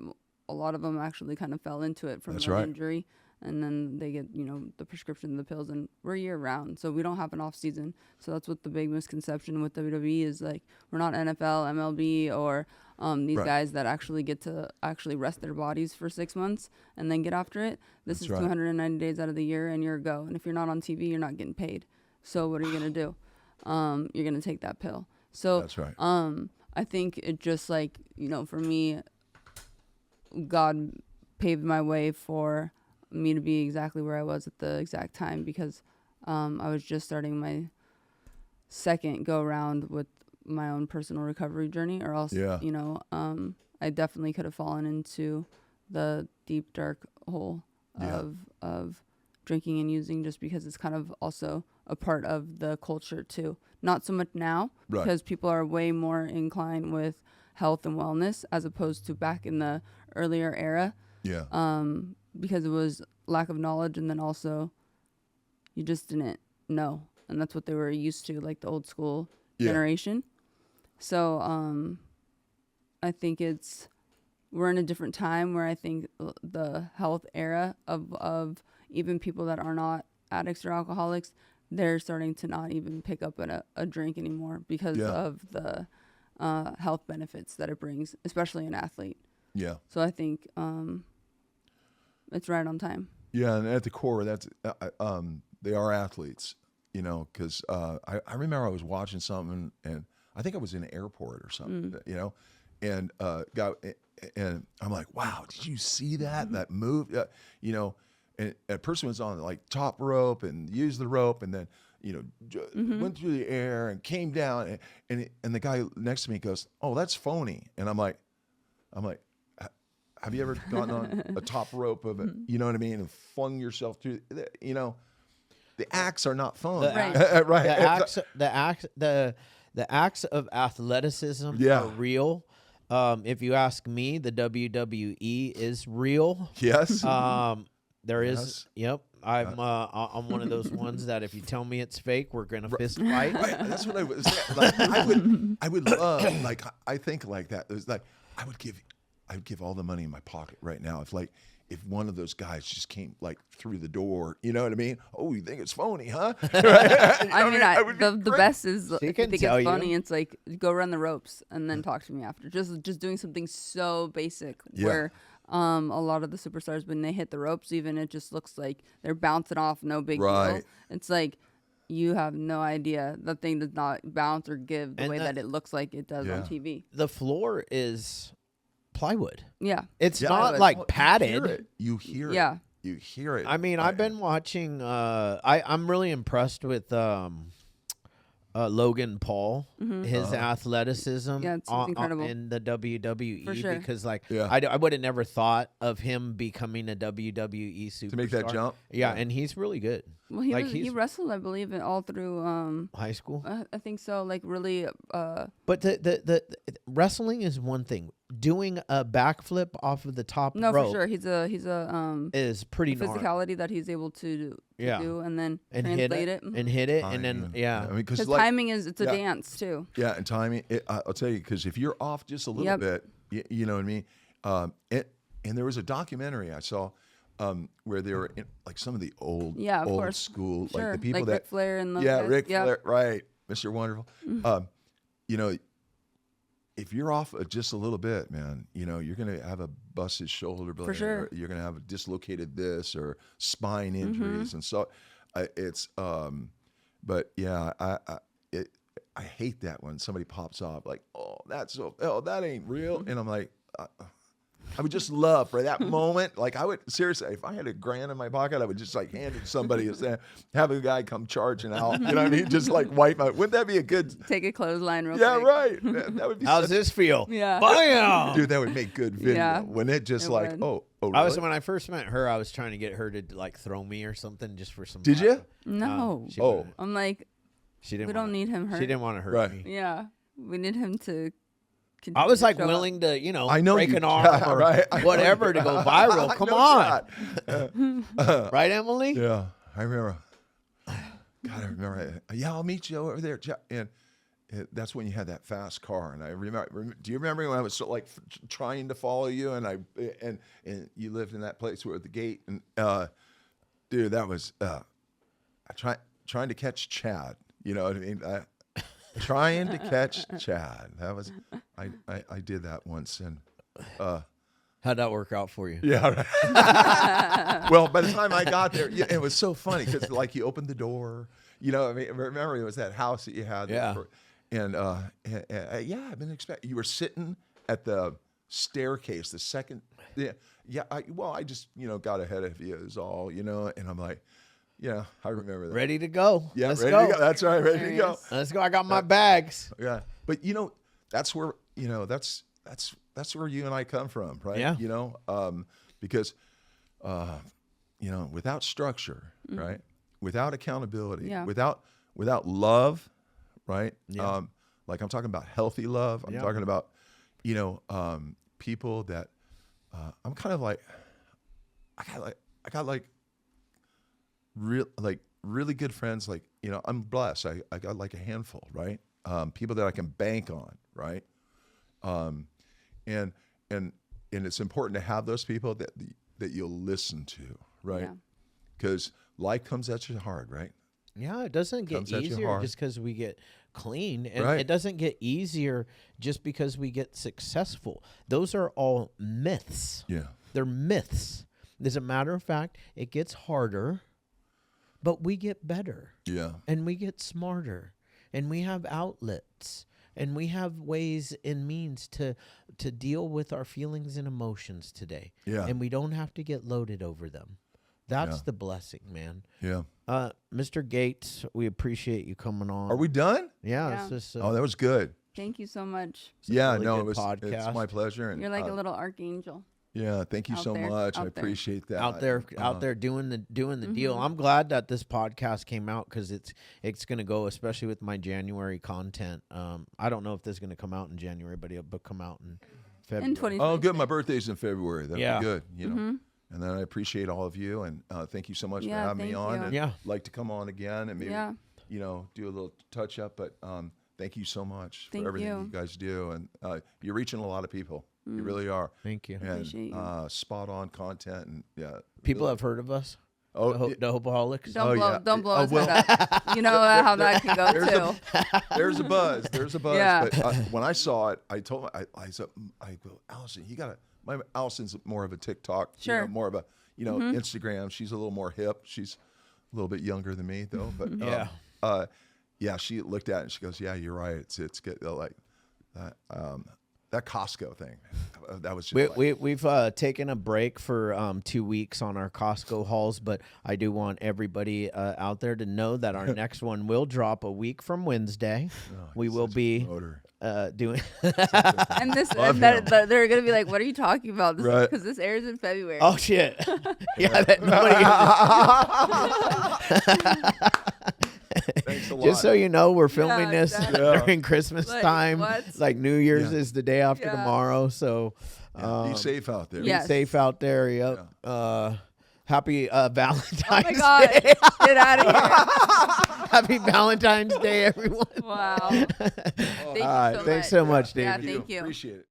a lot of them actually kind of fell into it from That's an right. injury, and then they get, the prescription, the pills, and we're year round. So we don't have an off season. So that's what the big misconception with WWE is, like, we're not NFL, MLB, or these guys that actually get to actually rest their bodies for 6 months and then get after it. This is 290 days out of the year, and you're a go. And if you're not on TV, you're not getting paid. So what are you going to do? You're going to take that pill. So that's right. I think it just, like, for me, God paved my way for me to be exactly where I was at the exact time, because I was just starting my second go around with my own personal recovery journey, or else, I definitely could have fallen into the deep, dark hole of drinking and using, just because it's kind of also a part of the culture too. Not so much now, because people are way more inclined with health and wellness as opposed to back in the earlier era. Yeah. Because it was lack of knowledge, and then also you just didn't know, and that's what they were used to, like the old school generation. So I think we're in a different time where I think the health era of even people that are not addicts or alcoholics, they're starting to not even pick up a drink anymore because of the health benefits that it brings, especially an athlete. Yeah. So I think it's right on time. Yeah, and at the core, that's they are athletes, because I remember I was watching something, and I think I was in an airport or something, and and I'm like, wow, did you see that move? And a person was on like top rope and used the rope, and then went through the air and came down, and the guy next to me goes, oh, that's phony, and I'm like. Have you ever gotten on a top rope of it? You know what I mean? And flung yourself through. The acts are not fun. Right. The acts of athleticism are real. If you ask me, the WWE is real. Yes. There is. Yep. I'm one of those ones that if you tell me it's fake, we're gonna fist fight. Right. That's what I was saying. Like, I would love, like, I think like that. It was like I would give all the money in my pocket right now if one of those guys just came like through the door, you know what I mean? Oh, you think it's phony, huh? The best is if you think it's funny, it's like go run the ropes and then talk to me after. Just doing something so basic where a lot of the superstars, when they hit the ropes, even it just looks like they're bouncing off, no big deal. It's like you have no idea. The thing does not bounce or give the way that it looks like it does on TV. The floor is plywood. Yeah. It's not like padded. You hear it. Yeah. You hear it. I mean, I've been watching I'm really impressed with Logan Paul, his athleticism it's incredible. in the WWE, For sure. because I would have never thought of him becoming a WWE superstar. To make that jump? Yeah, and he's really good. Well, he wrestled, I believe, all through high school. I think so. Like really. But the wrestling is one thing. Doing a backflip off of the top rope. No, for sure. He's a is pretty physicality that he's able to do, and then translate it. And hit it, and then I mean, because timing it's a dance too. Yeah, and timing. I'll tell you, because if you're off just a little bit, you know what I mean. And there was a documentary I saw where they were in, like some of the old school, like the people like that Ric Flair and those guys. Ric Flair, right, Mr. Wonderful. If you're off just a little bit, man, you're going to have a busted shoulder blade. For sure. Or you're going to have a dislocated this or spine injuries. And so it's, but yeah, I hate that when somebody pops off like, that ain't real. And I'm like, I would just love for that moment. Like I would seriously, if I had $1,000 in my pocket, I would just like hand it to somebody and say, have a guy come charging out. You know what I mean? Just like wipe out. Wouldn't that be a good? Take a clothesline real quick. Yeah, right. That would be. How's this feel? Yeah. Bam! Dude, that would make good video. Yeah, when it just really? When I first met her, I was trying to get her to like throw me or something just for some. Did you? No. I'm like, we don't need him hurt. She didn't want to hurt me. Yeah, we need him to. I was like willing to, I know break an arm or whatever to go viral. Come on. Right, Emily? Yeah, I remember. God, I remember. Yeah, I'll meet you over there. And that's when you had that fast car. And I remember. Do you remember when I was trying to follow you and you lived in that place where at the gate and dude, that was trying to catch Chad. You know what I mean? Trying to catch Chad. That was I did that once, and how'd that work out for you? yeah. Right. Well, by the time I got there, it was so funny because like you opened the door. You know, I mean, remember it was that house that you had. Yeah. And yeah, I've been expecting. You were sitting at the staircase, the second. Yeah. I just got ahead of you is all. And I'm like, yeah, I remember that. Ready to go. Yeah, Let's ready go. to go. That's right, ready to go. Let's go. I got my bags. Yeah, but that's where that's where you and I come from, right? Yeah. Because without structure, right? Without accountability, Yeah. without love, right? Yeah. Like I'm talking about healthy love. I'm Yeah. talking about people that I'm kind of like I got really good friends. Like I'm blessed. I got like a handful, right? People that I can bank on, right? And it's important to have those people that you'll listen to, right? Because life comes at you hard, right? Yeah, it doesn't get Comes at you easier hard. just because we get clean. And Right. it doesn't get easier just because we get successful. Those are all myths. Yeah. They're myths. As a matter of fact, it gets harder, but we get better. Yeah. And we get smarter. And we have outlets. And we have ways and means to deal with our feelings and emotions today. Yeah. And we don't have to get loaded over them. That's Yeah. the blessing, man. Yeah. Mr. Gates, we appreciate you coming on. Are we done? Yeah. Yeah. It's just, Oh, that was good. Thank you so much. Yeah. really No, good it's podcast. my pleasure. And You're like a little archangel. yeah. Thank you out so there, much. I out there. appreciate that. out there doing the deal. I'm glad that this podcast came out because it's going to go, especially with my January content. I don't know if this is going to come out in January, but it'll come out in February. In 20. Oh, good. My birthday's in February. That'd Yeah. be good. And then I appreciate all of you, and thank you so much for Yeah, having me thank on. you. And Yeah. like to come on again and maybe Yeah. do a little touch up. But thank you so much Thank for everything you. you guys do, and you're reaching a lot of people. You really are. Thank you. And Appreciate you. spot on content, and yeah, People really- have heard of us. Oh, The Hopeaholics. Don't blow his well- head up. You know how that can go There's too. there's a buzz. There's a buzz. Yeah. But when I saw it, I told I said, I go, Allison, you gotta. Allison's more of a TikTok, Sure. more of a Instagram. She's a little more hip. She's a little bit younger than me though. But Yeah. yeah. She looked at it and she goes, yeah, you're right. It's good. Like that. That Costco thing. That was just We've taken a break for 2 weeks on our Costco hauls, but I do want everybody out there to know that our next one will drop a week from Wednesday. We will be doing. And they're gonna be like, "What are you talking about?" Right. Because this airs in February. Oh shit! Yeah, Thanks a lot. just so you know, we're filming Yeah, this exactly. during Christmas Like, time. what? Like New Year's Yeah. is the day after Yeah. tomorrow, so be safe out there. be Yes. safe out there. Yep. Happy Valentine's Oh my God! Day. Get out of here! Happy Valentine's Day, everyone. Wow. Thank you so Thanks much. so much, Yeah, David. thank you. Appreciate it.